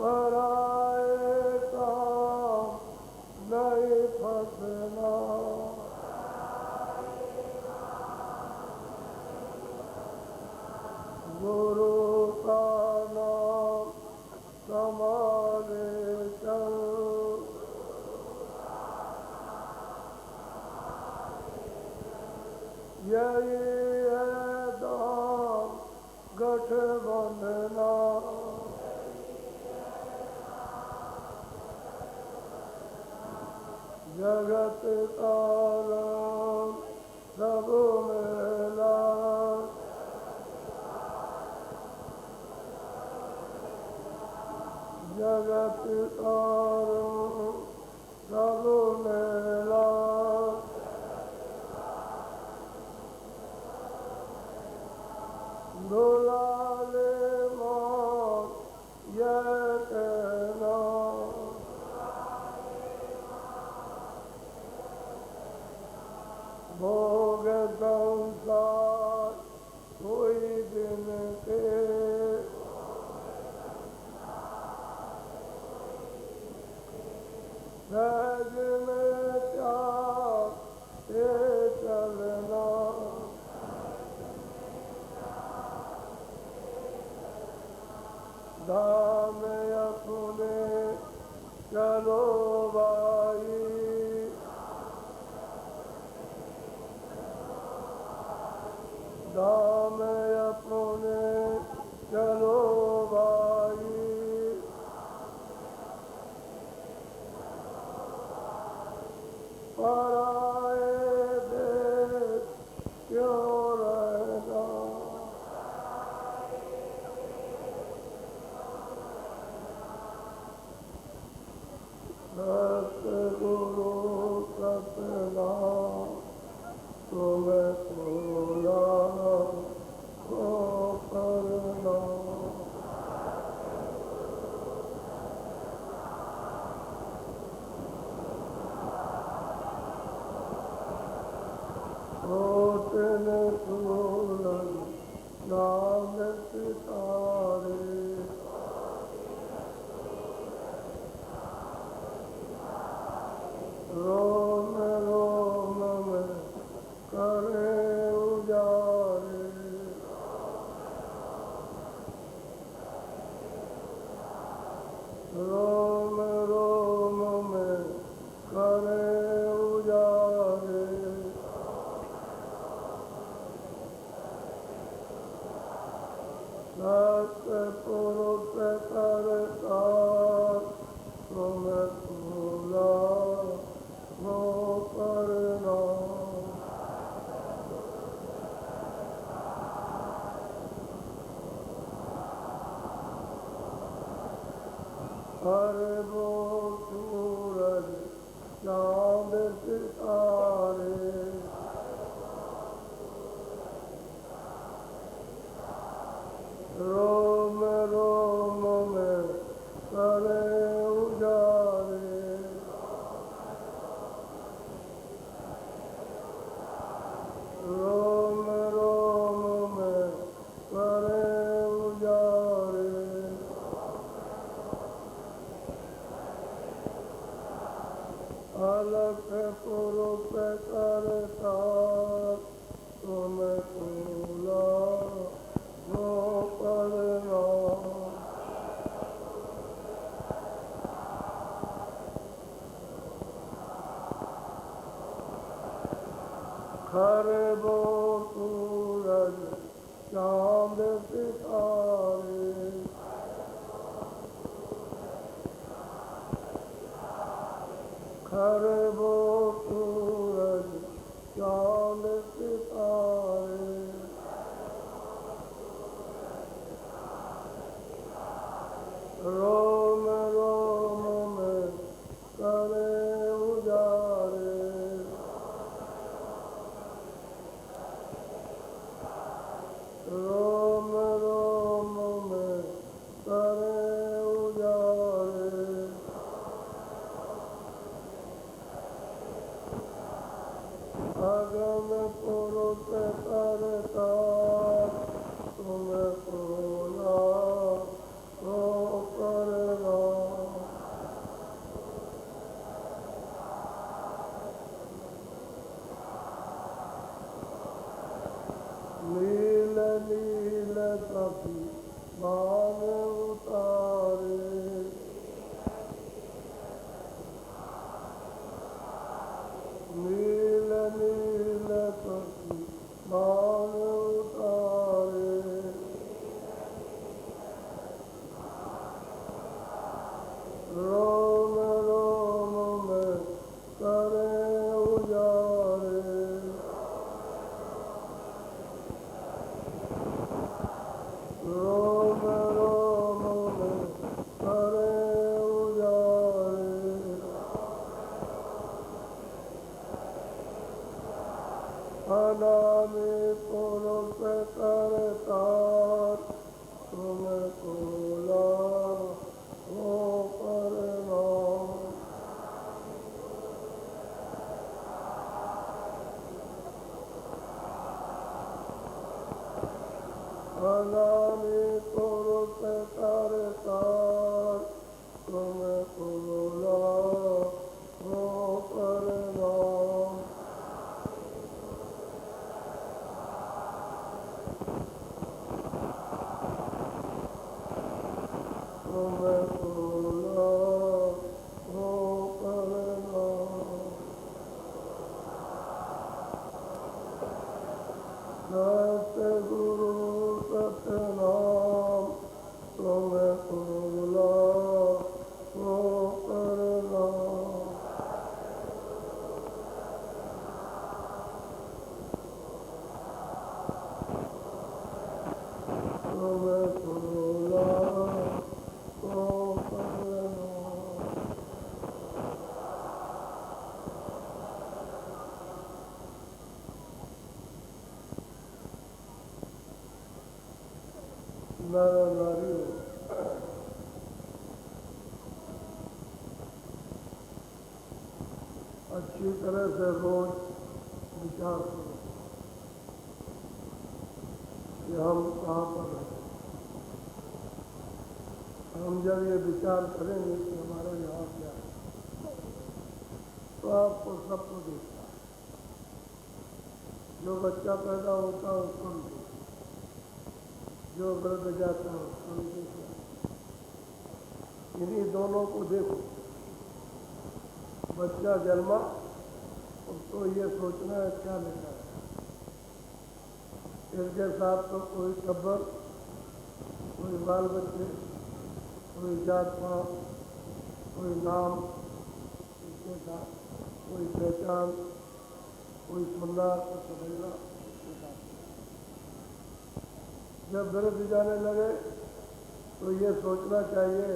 पराए काम नहीं फंसना। गुरु का नाम संभाले चल, यही है दाम गठबंधना। जगत का राम सब मेला, जगत का राम सब मेला। दुलाले मौत यह कहना, भोग संसार कोई दिन के, सहज में त्याग से चलना। धाम अपने चलो भाई, धाम अपने चलो भाई। पराए देश क्यों रहना, सतगुरु सतनाम तुम्हें भूला को करना। रोशन सूरज नाम सितारे, रोम रोम में करे उजारे। रोम रोम में करे उजारे। सतपुरुष करता तुम भूला वो करना। हर वो सूरज चांद सितारे, रोम रोम में करे उजारे। रोम रोम में करे उजारे। अलख पुरुष करता तुम भूला वो करना। हर वो सूरज चांद सितारे, हर वो सूरज चांद सितारे। रोम रोम में करे उजारे। रोम रोम में करे उजारे। अगम पुरुष करता तुम भूला वो करना। रोम रोम में करे उजारे, रोम रोम में करे उजारे, अनामी पुरुष करतार तुम कोला हो परनाम, अनामी पुरुष करतार तुम कोला हो परनाम, तुम कोला हो परनाम, सतगुरु सतनाम तुम कोला हो परनाम, तुम कोला हो परनाम, नर नारी अच्छी तरह से रोज विचार करो कि हम कहाँ पर हैं। हम जब ये विचार करेंगे कि हमारा यहाँ क्या है, तो आपको सबको देखता है। जो बच्चा पैदा होता है उसको भी देखता है, जो वृद्ध जाता है उसको भी देखता है। इन्हीं दोनों को देखो। बच्चा जन्मा उसको ये सोचना है क्या लेना है। इसके साथ तो कोई टब्बर, कोई बाल बच्चे, कोई जात पात, कोई नाम, इसके साथ कोई पहचान, कोई सुनना, कोई समझना, इसके साथ। जब वृद्ध जाने लगे तो ये सोचना चाहिए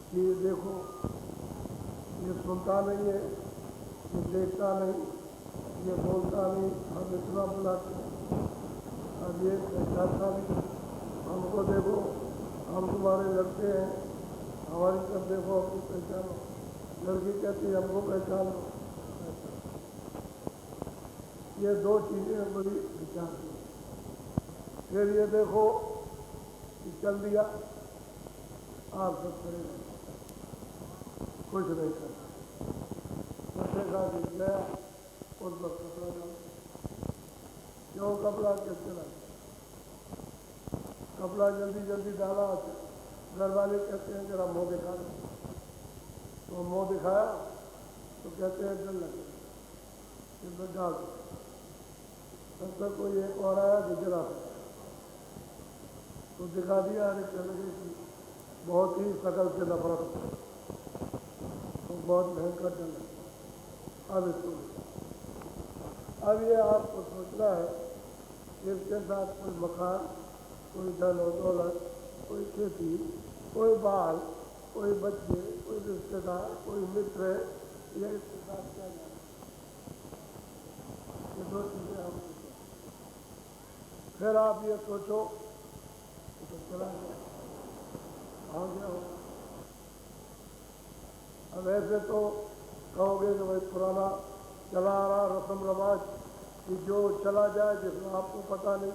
कि देखो ये सुनता नहीं है, ये देखता नहीं, ये बोलता नहीं, हम इतना बुलाते हैं, अब ये पहचानता नहीं। हमको देखो, हम तुम्हारे लड़के हैं, हमारी तरफ देखो, अपनी पहचानो। लड़की कहती है हमको पहचानो। ये दो चीज़ें बड़ी विचार की। फिर ये देखो कि चल दिया, आप सब करेंगे, कुछ नहीं करना। देखा कि गया उस पर कपड़ा डाल, क्यों कपड़ा कैसे डाला? कपड़ा जल्दी जल्दी डाला, घर वाले कहते हैं जरा मुँह दिखा दो। तो मुँह दिखाया तो कहते हैं डर लगे, फिर डाल दो। तब तक कोई एक और आया गुजरा तो दिखा दिया। अरे चल गई कि बहुत ही शकल से नफरत, तो बहुत भयंकर डर लगा। अब ये आपको सोचना है इसके साथ कोई मकान, कोई धन और दौलत, कोई खेती, कोई बाल, कोई बच्चे, कोई रिश्तेदार, कोई मित्र, ये इसके साथ क्या जाए? ये दो चीज़ें आप सोचो। फिर आप ये सोचो तो चला गया, आ गया हो। अब ऐसे तो कहोगे कि भाई पुराना चला आ रहा रस्म रवाज कि जो चला जाए जिसमें आपको पता नहीं,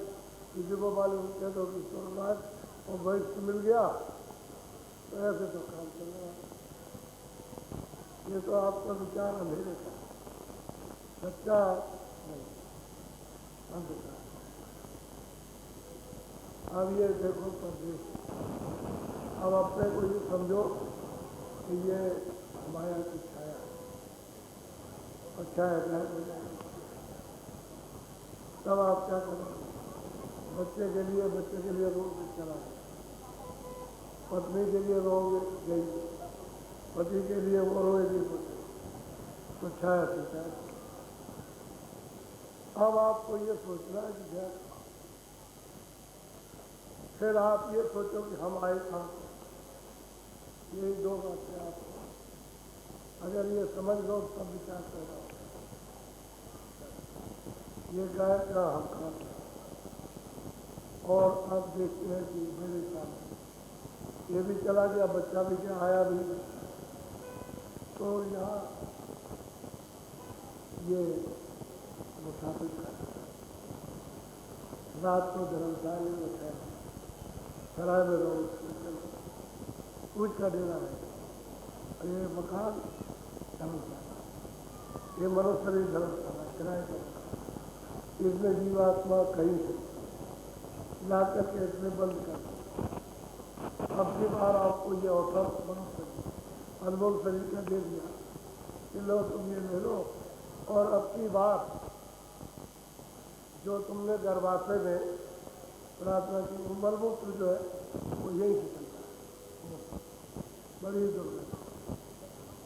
किसी को मालूम कह दो कि स्वर्गराज और वरिष्ठ मिल गया, तो ऐसे तो काम चल रहा है। ये तो आपका विचार अंधेरे का, सच्चा नहीं, अंधकार। अब ये देखो परदेश, अब अपने को ये समझो कि ये माया की छाया है, और छाया गायब हो जाएगी। तब आप क्या करेंगे? बच्चे के लिए रोड पे चला जाए, पत्नी के लिए रोगे गई, पति के लिए वो रोएगी तो छाया से छाया। अब आपको ये सोचना है कि क्या, फिर आप ये सोचो कि हम आए कहाँ, यही दो बातें आप अगर ये समझ लो तब विचार पैदा हो। ये गाय का हम कहाँ, और आप देखते हैं कि मेरे साथ ये भी चला गया, बच्चा भी क्या आया भी, तो यहाँ ये मुसाफिर का रात को धर्मशाला में है, सराय में रहो, पूछ का डेरा है, ये मकान धर्मशाला, ये मनुष्य शरीर धर्मशाला किराए पर, इसमें जीवात्मा कहीं से ला करके इसमें बंद कर। अब की बार आपको ये अवसर मनुष्य अनमोल शरीर का दे दिया कि लो तुम ये ले लो, और अब की बार जो तुमने गर्भाशय में प्रार्थना की वो मलमूत्र जो है वो यही से चलता है, बड़ी दुर्घटना,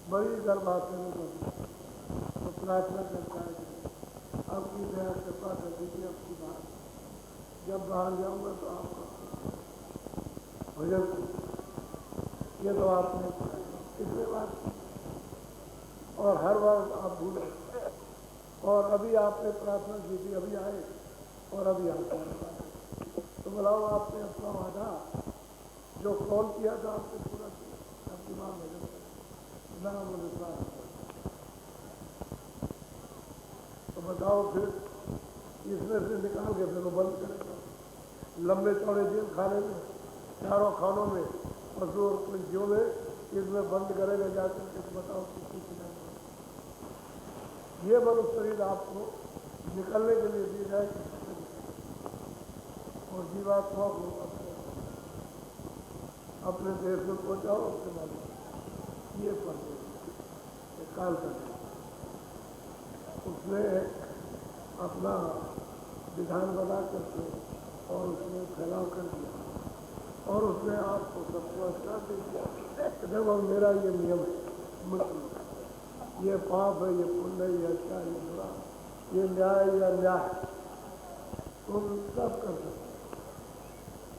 बड़ी गर्भाशय में तो प्रार्थना करता है आपकी दया कृपा कर दीजिए, अब की बार जब बाहर जाऊंगा तो आपको भजन, ये तो आपने इसके बाद और हर बार आप भूले, और अभी आपने प्रार्थना की थी, अभी आए और अभी आपने तो बुलाओ, आपने अपना वादा जो कॉल किया था आपने पूरा किया, आपकी माँ भजन नाम विश्वास। तो बताओ फिर इसमें से निकाल के फिर वो बंद करेगा, लंबे चौड़े जेल खाने में, चारों खानों में, पशु और पंछियों में, इसमें बंद करेगा जाकर के, बताओ किसी की नहीं। ये मनुष्य शरीर आपको निकलने के लिए दी जाए, और जीवात्मा को अपने देश में पहुंचाओ, उसके बाद ये पढ़ काल कर उसने अपना विधान बना करके और उसने फैलाव कर दिया, और उसने आपको सबको अधिकार दे दिया। देखो मेरा ये नियम है, मुझे ये पाप है, ये पुण्य है, ये अच्छा है, ये बुरा, ये न्याय या अन्याय, तुम सब कर सकते।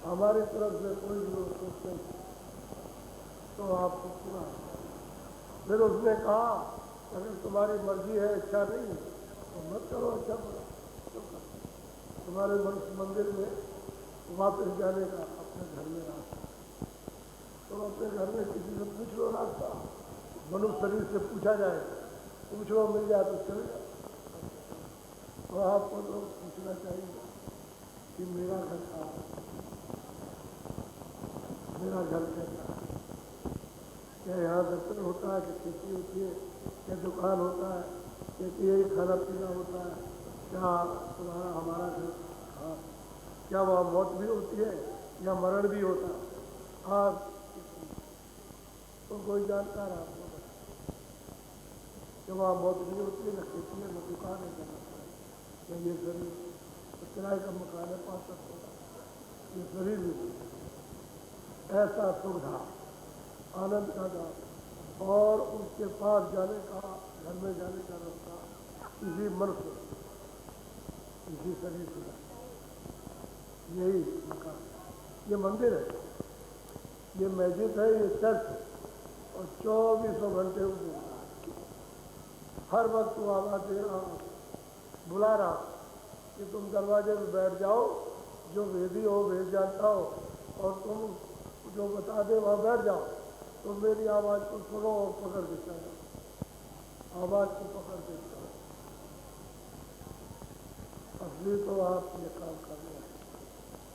हमारी तरफ से कोई भी सोच नहीं, तो आपको पूरा। फिर उसने कहा अगर तुम्हारी मर्जी है, इच्छा नहीं है तो मत करो, अच्छा बुरा तो करो। तुम्हारे मंदिर में वापस जाने का अपने घर में रास्ता, तो अपने घर में किसी से पूछ लो रास्ता, मनुष्य शरीर से पूछा जाए, पूछ लो मिल जाए तो चले जाओ। तो आपको लोग पूछना चाहिए कि मेरा घर कहाँ है, मेरा घर कैसा है, क्या यहाँ दफ्तर होता है, कि खेती होती है, क्या दुकान होता है, क्या यही खाना पीना होता है, क्या तुम्हारा हमारा घर, हाँ क्या वहाँ मौत भी होती है या मरण भी होता है, आज तो कोई जानकार आपको बता कि वहाँ मौत भी होती है, न खेती है, न दुकान है, क्या ये शरीर किराए का मकान है, 5 ये शरीर भी ऐसा सुविधा आनंद का दाम, और उसके पास जाने का, घर में जाने का रास्ता इसी मनुष्य, इसी शरीर से, यही मकान, ये मंदिर है, ये मस्जिद है, ये चर्च है, और 24 घंटे हर वक्त वो आवाज दे रहा, बुला रहा कि तुम दरवाजे में बैठ जाओ, जो वेदी हो वेद जानता हो, और तुम जो बता दे वहाँ बैठ जाओ, तो मेरी आवाज़ को सुनो और पकड़ देता है, आवाज़ को पकड़ देता है। असली तो आप ये काम कर रहे हैं।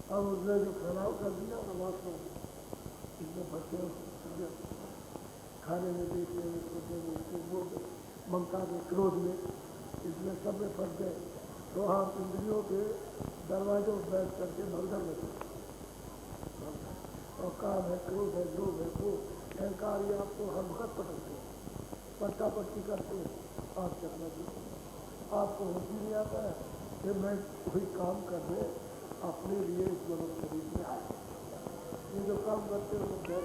अब उसने जो फैलाव कर दिया आवाज़ को, इसमें बच्चे खाने में, देखने में, सोचने में, वो ममता में, क्रोध में, इसमें सब में फंस गए। तो आप इंद्रियों के दरवाजों पर बैठ करके भगदड़ में, और काम है, क्रोध है, लोभ है, वो अहंकार, ये आपको हर वक्त पकड़ते हैं, पट्टा पट्टी करते हैं, आप चलना चाहिए। आपको होश ही नहीं आता है कि मैं कोई काम करने अपने लिए इस मनुष्य शरीर में आया, ये जो काम करते हो तो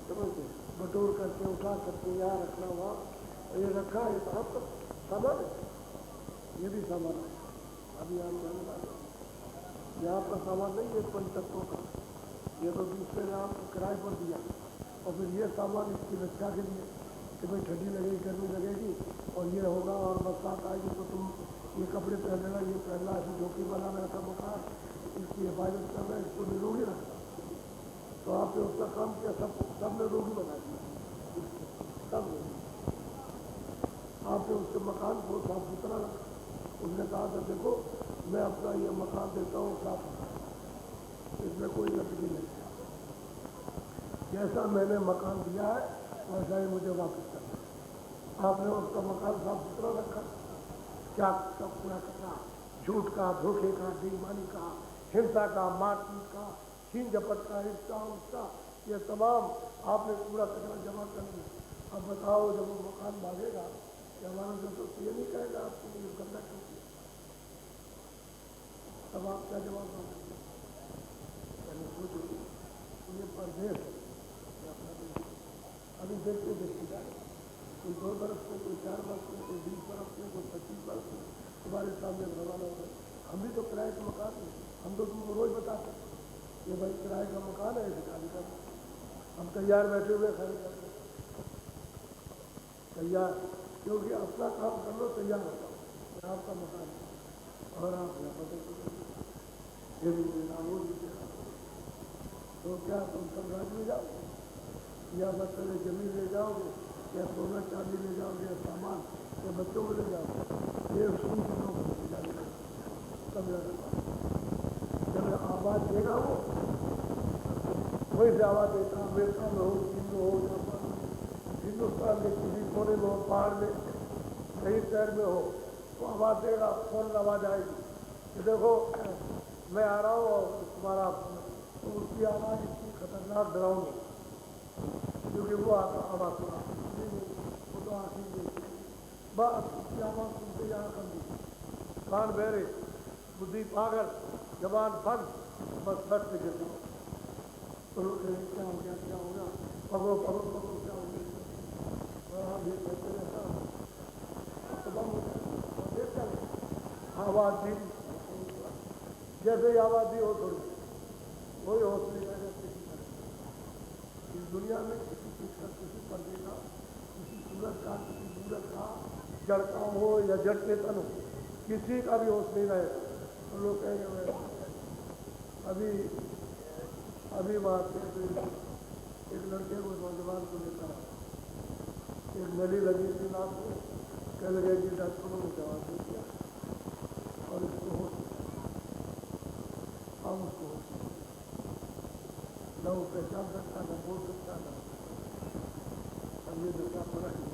समझते बटोर करके उठा करके यहाँ रखना हुआ और ये रखा है सब तो सामान है, ये भी सामान है। अभी आप जाने वाले यहाँ का सामान नहीं है पंचतत्वों का, ये तो दूसरे ने आपको किराए पर दिया और फिर ये सामान इसकी रक्षा के लिए कि भाई ठंडी लगेगी गर्मी लगेगी और ये होगा और बरसात आएगी तो तुम ये कपड़े पहन लेना, ये पहनना, ऐसी झोंकी बनाना, ऐसा मकान, इसकी हिफाजत करना, इसको निरोगी रखना। तो आपने उसका काम किया, सब ने रोगी बना दिया, सब आपने उसके मकान को साफ सुथरा रखा। उसने कहा था देखो मैं अपना ये मकान देता हूँ साफ सुथरा, इसमें कोई गंदगी नहीं है, जैसा मैंने मकान दिया है वैसा ही मुझे वापस करना। आपने उसका मकान साफ सुथरा रखा, क्या का पूरा कचरा, झूठ का, धोखे का, बेईमानी का, हिंसा का, मारपीट का, छीन झपट का, हिस्सा उसका, ये तमाम आपने पूरा कचरा जमा कर दिया। अब बताओ जब वो मकान भागेगा कि हमारा जो तो ये नहीं कहेगा आपको ये गंदा क्यों किया, तब आप क्या जवाब दोगे? पहले सोचो, ये परदेश है, अभी देखते देखते जाए, कोई 2 बरस में, कोई 4 बरस में, कोई 20 बरस में, कोई 25 बरस में तुम्हारे सामने रवाना हो गए। हम भी तो किराए का मकान है, हम तो तुमको रोज बताते हैं ये भाई किराए का मकान है, इसे खाली कर, हम तैयार बैठे हुए खाली कर तैयार, क्योंकि अपना काम कर लो तैयार होता हूँ, आपका मकान है और आप ये भी देना वो भी देना, तो क्या तुम सम्राट में जाओगे या मतलब जमीन ले जाओगे या सोना चांदी ले जाओगे या सामान या बच्चों को ले जाओगे, ये स्कूल के लोग जाएगा तब जब आवाज़ देगा वो वही से आवाज़ देता, अमेरिका में हो, चीन में हो, जापान में, हिंदुस्तान के किसी कोने में हो, पहाड़ में, कहीं शहर में हो, तो आवाज़ देगा, फौरन आवाज़ आएगी कि देखो मैं आ रहा हूँ और तुम्हारा, तो उसकी आवाज़ इतनी खतरनाक डरावनी, क्योंकि वो आवाज़ सुना वो तो आँखें देखती, बस उसकी आवाज़ सुनते यहाँ कर दी, कान बहरे, बुद्धि पागल, जबान बंद, बस सट पे गिरता हूँ। तो लोग कहें क्या हो गया, क्या हो गया, पकड़ो पकड़ो पकड़ो, क्या हो गया, हाँ भी कहते रहता तो बम हो गया, देखता है आवाज़ दी, जैसे ही आवाज़ दी हो थोड़ी कोई होश नहीं रहेगा किसी तरह। इस दुनिया में किसी चीज़ का, किसी पर्दे का, किसी सूरत का, किसी सूरत का, जड़ का हो या जड़ चेतन हो, किसी का भी होश नहीं रहेगा। तो लोग कहेंगे अभी वहाँ से एक लड़के को, नौजवान को लेकर एक नली लगी थी नाक को, कह लगे कि डॉक्टरों ने जवाब दे दिया और इसको होश हम उसको न वो पहचान सकता, न बोल सकता, न अब ये दशा पड़ा ही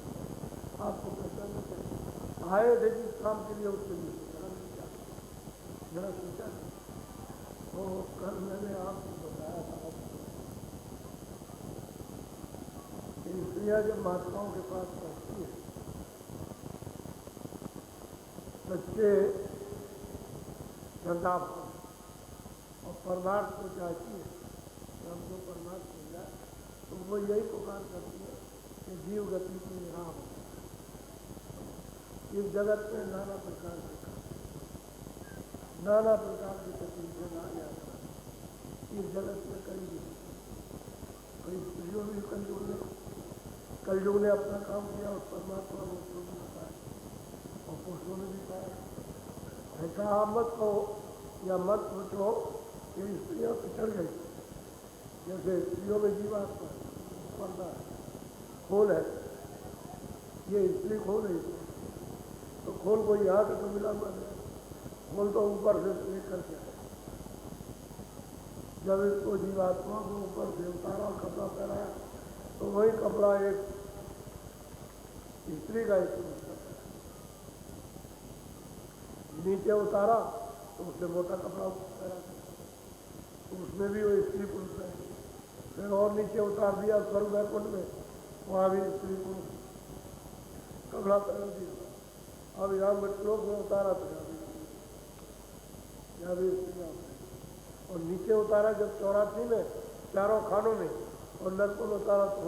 आपको पहचान नहीं सकता। आए देखिए काम के लिए, उसके लिए जरा सोचा तो कल मैंने आपको बताया था कि स्त्रियाँ जब महात्माओं के पास पहुँचती है, सच्चे धंधा और परमार्थ को चाहती है कि हमको परमार्थ मिल जाए, तो वो यही पुकार करती है कि जीव गति की राह हो। इस जगत में नाना प्रकार के नाना प्रकार की तकलीफें आ जाता है। इस जगत में कई स्त्रियों में कलयुग ने अपना काम किया, उस परमात्मा को भी बताया और पुरुषों ने भी पाया। ऐसा आप मत कहो या मत सोचो कि स्त्रियाँ पिछड़ गई, जैसे स्त्रियों में जीवात्मा पर्दा खोल है, ये स्त्री खोल है, तो खोल को यहाँ से तो मिला मन है, खोल तो ऊपर से लेकर के जब इसको जीवात्मा को ऊपर से उतारा और कपड़ा पहनाया, तो वही कपड़ा एक स्त्री का नीचे उतारा तो उससे मोटा कपड़ा पहना, तो उसमें भी वो स्त्री पुरुष है। फिर और नीचे उतार दिया स्वर्ग वैकुंठ में, वहाँ भी स्त्री पुरुष कपड़ा पहना दिया। अब यहाँ मृतलोक में उतारा तो यहाँ भी स्त्री, और नीचे उतारा जब 84 में चारों खानों में, और नरकों में उतारा तो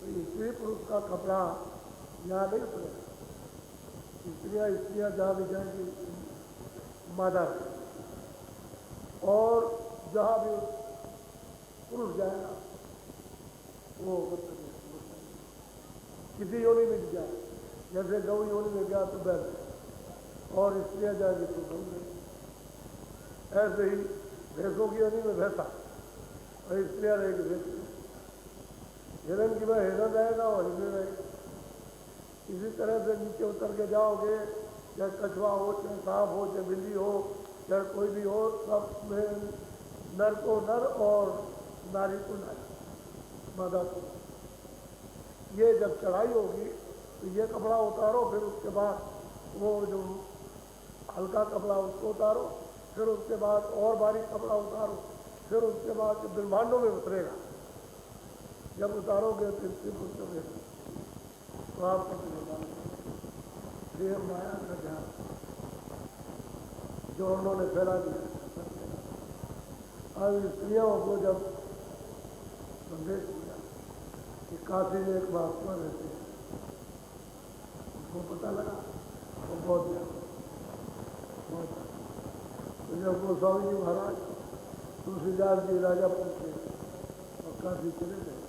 स्त्री पुरुष का कपड़ा यहाँ नहीं उतरेगा। स्त्रियाँ जहाँ भी जाएंगी मादा है, और जहाँ भी पुरुष जाएगा वो किसी योनि में जाए, जैसे गौ योनि में गया तो बैल, और स्त्रियाँ जाएगी तो गौ में। ऐसे ही भैंसों की योनि में भैंसा, और स्त्रियाँ रहेगी भैंस। हिरण की में हिरण रहेगा और हिरण रहेगी। इसी तरह से नीचे उतर के जाओगे, चाहे कछुआ हो, चाहे सांप हो, चाहे बिल्ली हो, चाहे कोई भी हो, सब में नर को नर और नारी को नारी, मादा को। ये जब चढ़ाई होगी तो ये कपड़ा उतारो, फिर उसके बाद वो जो हल्का कपड़ा उसको उतारो, फिर उसके बाद और बारीक कपड़ा उतारो, फिर उसके बाद ब्रह्मांडों में उतरेगा। जब उतारोगे तो तो आपको देव माया का ध्यान जो उन्होंने फैला दिया। अब स्त्रियों को जब संदेश दिया कि काशी में एक महात्मा रहते हैं, उसको पता लगा वो बहुत तो जब गोस्वामी जी महाराज तुलसीदास जी राजा पहुंचे और काशी चले गए,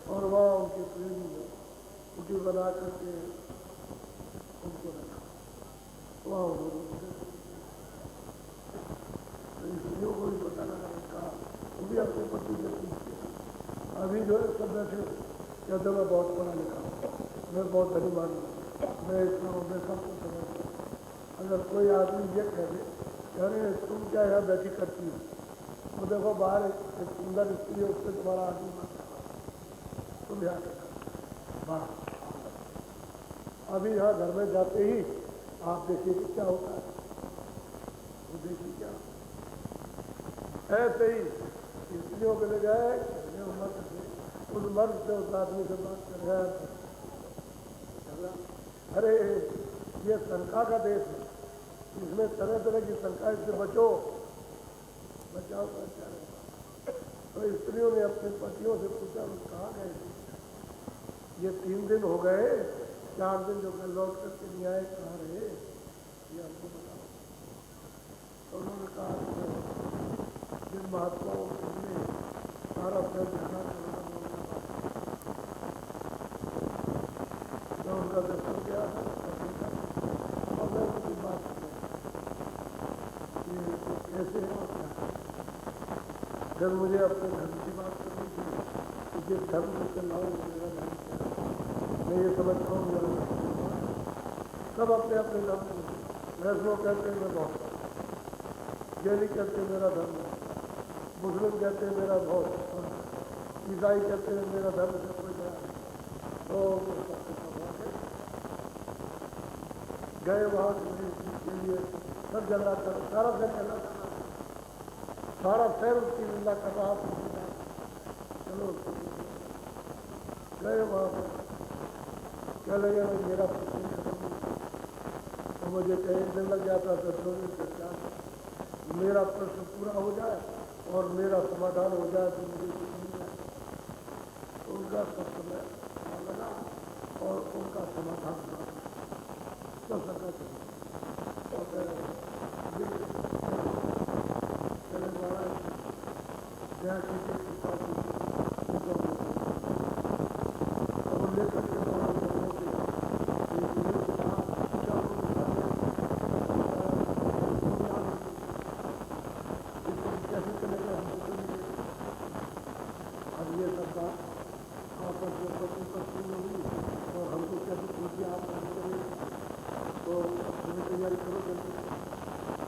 और वहाँ उनके प्रेमी ने कुटी बना करके उनको रखा, वहाँ उन्होंने स्त्रियों को भी पता लगा, कहा वो भी अपने पति से पूछते। अभी जो है सब बैठे कहते मैं बहुत पढ़ा लिखा, मैं बहुत धनी मानू, मैं इतना हूँ, मैं सब कुछ समझता। अगर कोई आदमी ये कह दे अरे तुम क्या यहाँ बैठी करती हो, तो देखो बाहर एक सुंदर स्त्री है, उससे तुम्हारा आदमी मानता, तुम यहाँ बाहर। अभी यहाँ घर में जाते ही आप देखिए कि क्या होता है, वो देखिए क्या। ऐसे ही स्त्रियों के ले गए, उस मर्द से उस आदमी से बात कर रहे हैं, अरे ये शंका का देश है, इसमें तरह तरह की शंका, इससे बचो, बचाओ तो अच्छा रहेगा। तो स्त्रियों ने अपने पतियों से पूछा, कहाँ गए थे? ये 3 दिन हो गए, 4 दिन जो लौट करके नहीं आए, कहाँ रहे, ये हमको बताओ। तो उन्होंने कहा जिन महात्माओं के लिए सारा फैल जाना तो उनका दर्शन किया, और मैं उनकी बात कैसे है और क्या। जब मुझे अपने धर्म की बात करनी थी, तो जिस धर्म में चलाओ मेरा धर्म क्या है, मैं ये समझता हूँ मेरा धर्म। सब अपने अपने धर्म में, वैष्णव कहते हैं मैं बहुत, जैनी कहते हैं मेरा धर्म, मुस्लिम कहते हैं मेरा बहुत, ईसाई कहते हैं मेरा धर्म से कोई गया। तो गए वहाँ के लिए सब झगड़ा कर, सारा शहर झगड़ा कर रहा, सारा शहर उसकी निंदा कर रहा था। चलो गए वहाँ पर, क्या लगे मेरा प्रश्न खत्म, तो मुझे कहीं 1 दिन लग जाता था, 2 दिन तक क्या मेरा प्रश्न पूरा हो जाए और मेरा समाधान हो जाए तो मुझे कुछ नहीं आए। तो उनका सब समय लगा और उनका समाधान हुआ, सब सका चले महाराज दया कीजिए, कृपा कीजिए, और लेकर के कैसे चलेगा हमको तो नहीं। अब ये सब बात आपस में पत्नी होगी और हमको कैसे पूछिए आप करेंगे, तो तुम्हें तैयारी करो जल्दी।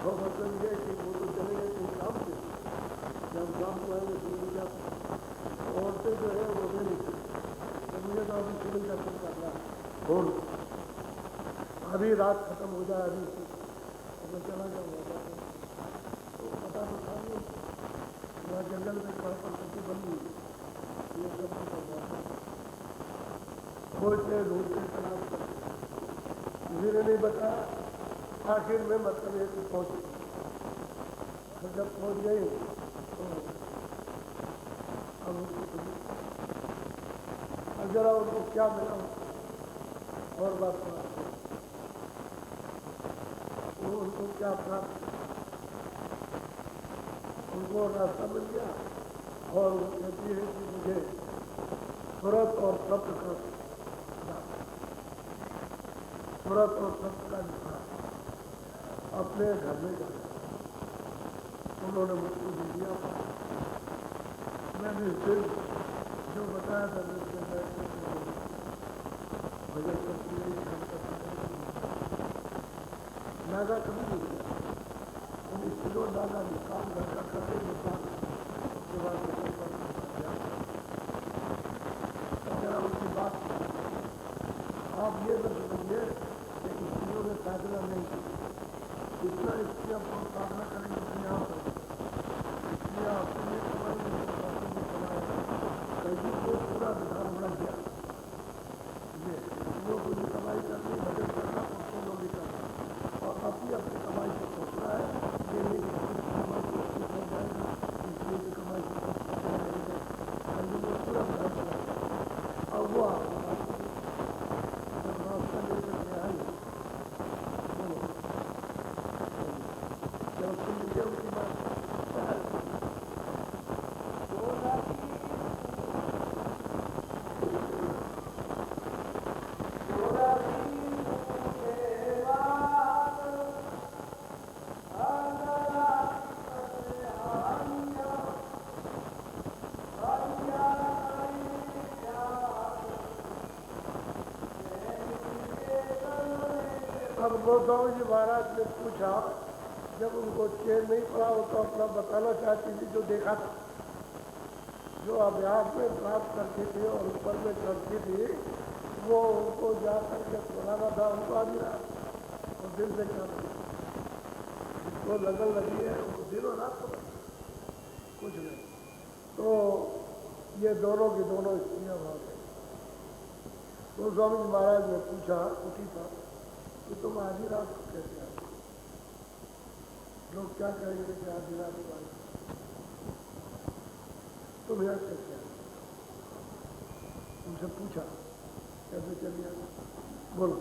तो मतलब ये कि वो तो चले गए कहीं काम से, जब काम को आएंगे सुन जा औरतें जो है वो भी नहीं, तो मुझे तो अभी सुन दर्शन करना और अभी रात खत्म हो जाए, अभी तो मैं चला जाऊँगा। तो पता तो था नहीं, यहाँ जंगल में कहाँ पर सब्जी बन गई, ये सब खोजते ढूंढते तलाश करते, किसी ने नहीं बताया। आखिर में मतलब एक पहुंचे जब पहुंच गई तो अब जरा उनको क्या मिला और बात वो उनको क्या प्राप्त, उनको रास्ता मिल गया और वो कहती है कि मुझे तुरंत और सत्य का तुरंत और सत्य का निकाल अपने घर में कर उन्होंने मुझको दे दिया। मैंने फिर जो बताया था भजन करती है नागा कभी नहीं किया, हम स्त्रियों नागा काम घर का करते उसके बाद जरा उनकी बात आप ये न समझिए कि स्त्रियों ने साधना नहीं की, इतना स्त्रियाँ बहुत साधना करेंगे अपने आप इसलिए अपने कहीं को पूरा विधान बढ़ गया ये स्त्रियों को भी कमाई करनी, भजन करना, पुरुषों को भी करना और अपनी अपनी कमाई से सोचना है ये नहीं कि कमाई को हो जाएगी इसलिए की कमाई से कहीं को पूरा विधान बनाएगा। और वो आपको जब रास्ता लेकर के आई जब सुन लीजिए उनकी बात अब गोस्वामी जी महाराज ने पूछा, जब उनको चैन नहीं पड़ा वो तो अपना बताना चाहती थी जो देखा था, जो अभ्यास में प्राप्त करती थी और ऊपर में चढ़ती थी वो उनको जा करके सुनाना था उनको आदि रात और दिल से कर जिसको लगन लगी है वो दिनों रात कुछ नहीं। तो ये दोनों की दोनों स्त्रियाँ वहाँ गई। तो स्वामी जी महाराज ने पूछा उठी था कि तुम आधी रात को कैसे आए, लोग क्या कहेंगे कि आधी रात को आए, तुम यहाँ कैसे आए, उनसे पूछा कैसे चली आए, बोलो।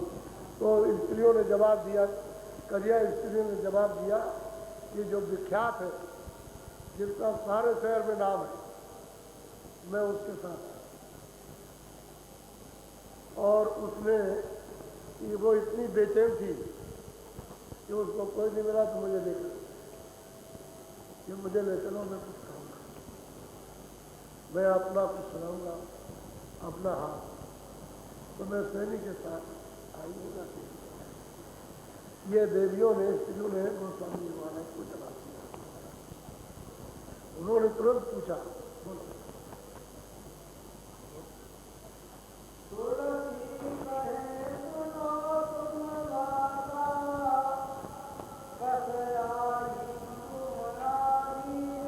तो स्त्रियों ने जवाब दिया, करिया स्त्रियों ने जवाब दिया कि जो विख्यात है जिसका सारे शहर में नाम है मैं उसके साथ, और उसमें वो इतनी बेचैन थी कि उसको कोई नहीं मिला तो मुझे लेकर कि मुझे ले चलो मैं कुछ कहूँगा, मैं अपना कुछ सुनाऊंगा अपना हाथ। तो मैं सैनिक के साथ आई होगा। ये देवियों ने स्त्रियों ने गोस्वामी जी महाराज को जवाब दिया। उन्होंने तुरंत पूछा बोलो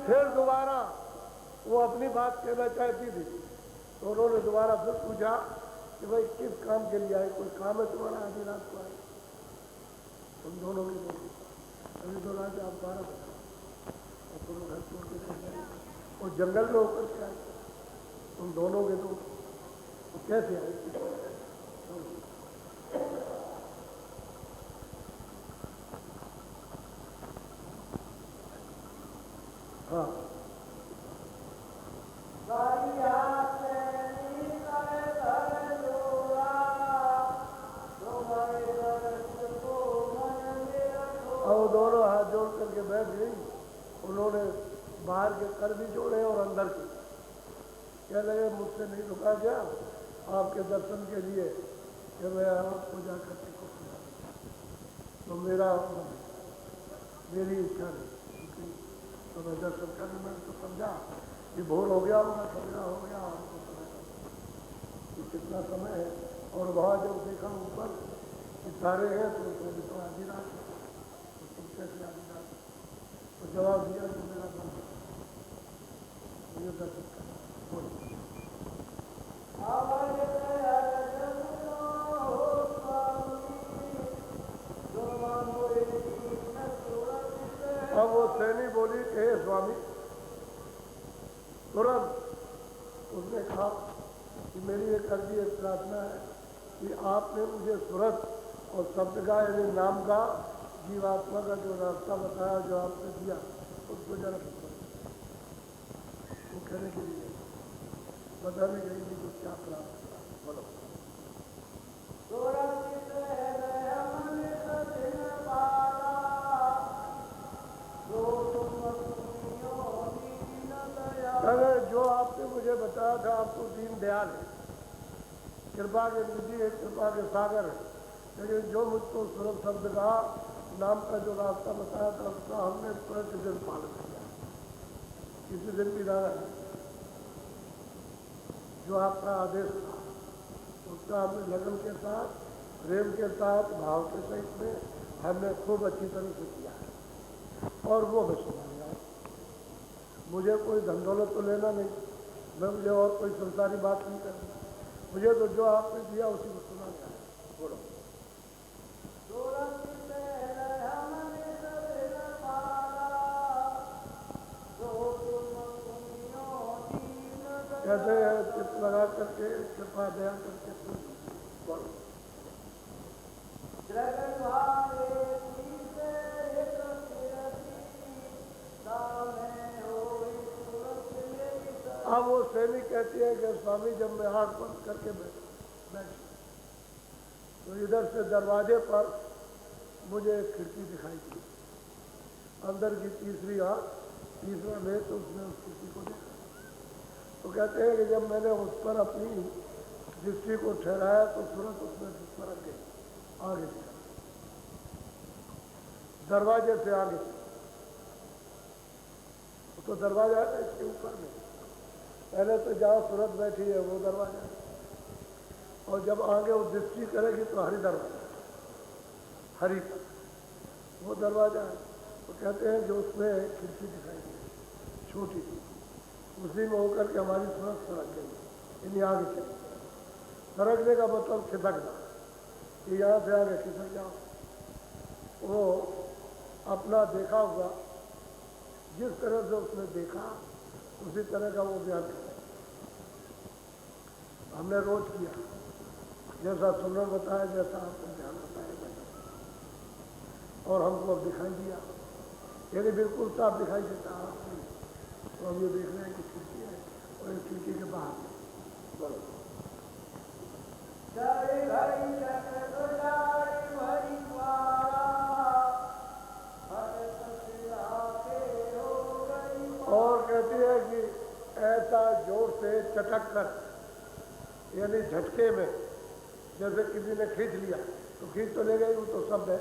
फिर दोबारा वो अपनी बात कहना चाहती थी तो उन्होंने दोबारा फिर पूछा कि भाई किस काम के लिए आए, कोई काम है तुम्हारा आधी रात को आए, तुम दोनों की बोली अभी तो रात आप 12 बजे और तुम घर छोड़ के चले गए और जंगल में होकर के आए, तुम दोनों के तो कैसे आए। हाँ और दोनों हाथ जोड़ करके बैठ गई। उन्होंने बाहर के कर भी जोड़े और अंदर के, कह लगे मुझसे नहीं रुका गया आपके दर्शन के लिए कि मैं आपको जा करके कुछ तो मेरी इच्छा नहीं, तो मैं दर्शन करने मैंने तो समझा कि भोर हो गया होगा, सवेरा हो गया कि कितना समय है। और वहाँ जब देखा ऊपर सितारे हैं तो तो आधी रात है, तो तुम कैसे आधी रात, तो जवाब दिया कि मेरा मन मुझे दर्शन करना। अब वो सैनी बोली हे स्वामी, तुरंत उसने कहा कि मेरी एक अर्जी, एक प्रार्थना है कि आपने मुझे सूरत और शब्द का यानी नाम का, जीवात्मा का जो रास्ता बताया, जो आपने दिया, उसको जरा वो कहने के लिए बताने के लिए कुछ क्या प्राप्त हुआ। बोलो। अगर जो आपने मुझे बताया था, आपको दीन दयाल है, कृपा के निधि है, कृपा के सागर है, लेकिन जो मुझको सूरत शब्द का नाम का जो रास्ता बताया था, उसका हमने प्रतिदिन पालन किया। किसी दिन भी रहा है जो आपका आदेश था, उसका हमने लगन के साथ, प्रेम के साथ, भाव के सहित में हमने खूब अच्छी तरह से किया है। और वो मैं सुनाऊंगा। मुझे कोई धन दौलत तो लेना नहीं, मुझे और कोई संसारी बात नहीं करनी, मुझे तो जो आपने दिया उसी को सुनाना है। बोलो। कैसे चित्त लगा करके, कृपा दया करके बोलो। अब वो सैनिक कहती है कि स्वामी, जब मैं आँख बंद करके बैठी तो इधर से दरवाजे पर मुझे एक खिड़की दिखाई दी, अंदर की तीसरी आँख, तीसरा नेत्र, तो उसने उस खिड़की को देखा। तो कहते हैं कि जब मैंने उस पर अपनी दृष्टि को ठहराया तो तुरंत उसमें फर्क गई, आगे दिखा, दरवाजे से आगे। तो दरवाजा है इसके ऊपर में, पहले तो जहाँ सूरत बैठी है वो दरवाजा है, और जब आगे वो दृष्टि करेगी तो हरी दरवाजा, हरी का वो दरवाजा है। तो कहते हैं कि उसमें खिड़की दिखाई दी, छोटी सी, उसी में होकर के हमारी सूरत सड़क गई, इन्हीं आगे चली। सरकने का मतलब खिसकना, कि यहाँ से आगे खिसक जाओ। वो अपना देखा हुआ, जिस तरह से उसने देखा उसी तरह का वो बयान करें। हमने रोज किया, जैसा सुनर बताया, जैसा आपने ध्यान बताया, और हमको अब दिखाई दिया, यानी बिल्कुल साफ दिखाई देता है। तो हम ये देख रहे हैं कि खिड़की है, और इस खिड़की के बाहर बोलो। और कहती है कि ऐसा जोर से चटक कर, यानी झटके में, जैसे किसी ने खींच लिया, तो खींच तो ले गई, वो तो शब्द है,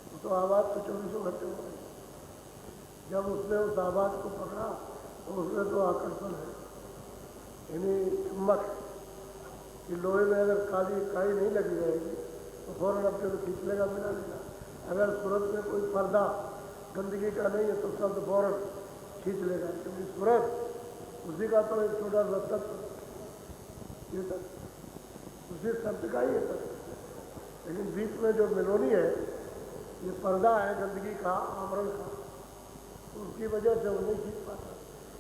वो तो आवाज़ तो 24 घंटे हो गई। जब उसने उस आवाज़ को पकड़ा तो उसमें तो आकर्षण है, यानी चुम्बक है कि लोहे में अगर काली काई नहीं लगी रहेगी तो फौरन अपने को खींच लेगा, मिला लेगा। अगर सूरत में कोई पर्दा गंदगी का नहीं है तो शब्द फौरन खींच लेगा, क्योंकि सूरत उसी का तो एक छोटा सा तत्व, ये तत्व उसी शब्द का ही है तत्व, लेकिन बीच में जो मिलोनी है, ये पर्दा है गंदगी का, आवरण का, उसकी वजह से वो नहीं खींच पाता।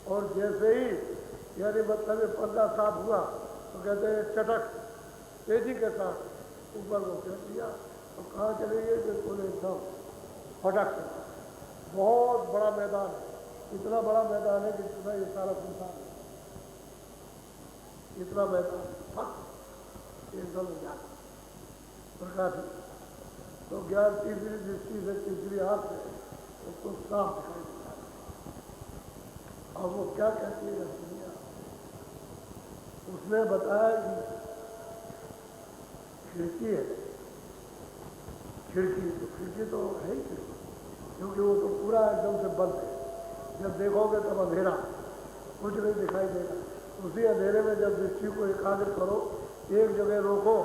और जैसे ही यानी मतलब ये पर्दा साफ हुआ तो कहते हैं चटक, तेजी के साथ ऊपर को फेंक दिया, तो कहाँ चले गए, बिल्कुल एकदम फटक से। बहुत बड़ा मैदान है, इतना बड़ा मैदान है कि जितना ये सारा संसार है, इतना मैदान फट एकदम ज्ञान प्रकाशित। तो ज्ञान तीसरी दृष्टि से, तीसरी आँख से उसको साफ दिखाई देता है। अब वो क्या कहती है दुनिया, उसने बताया कि खिड़की है, खिड़की तो है ही खिड़की, क्योंकि वो तो पूरा एकदम से बंद है। जब देखोगे तब अंधेरा, कुछ नहीं दिखाई देगा। उसी अंधेरे में जब दृष्टि को एकाग्र करो, एक जगह रोको,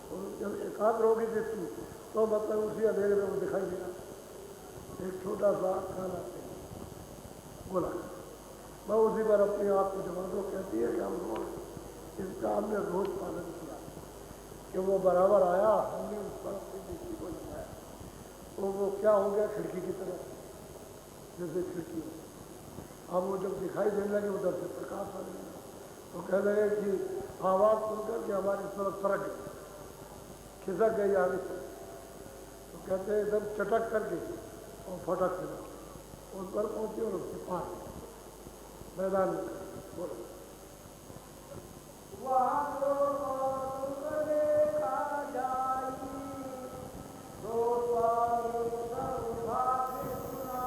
तो जब एकाग्र होगी दृष्टि तो मतलब उसी अंधेरे में वो दिखाई देगा। एक छोटा सा खाना बोला, मैं उसी पर अपनी आप को जमा दो। कहती है कि हम रोज इसका हमने रोज पालन किया, कि वो बराबर आया, हमने उस पर अपनी दृष्टि को लगाया, तो वो क्या हो गया, खिड़की की तरफ जैसे खिड़की। अब वो जब दिखाई देने लगे उधर से प्रकाश आने लगा, तो कह लगे कि आवाज़ सुनकर के हमारी तरफ सरक गई, खिसक गई आगे से। तो कहते हैं एकदम चटक करके और फटक से उस पर पहुंची और उसके पार मैदान में बोलो।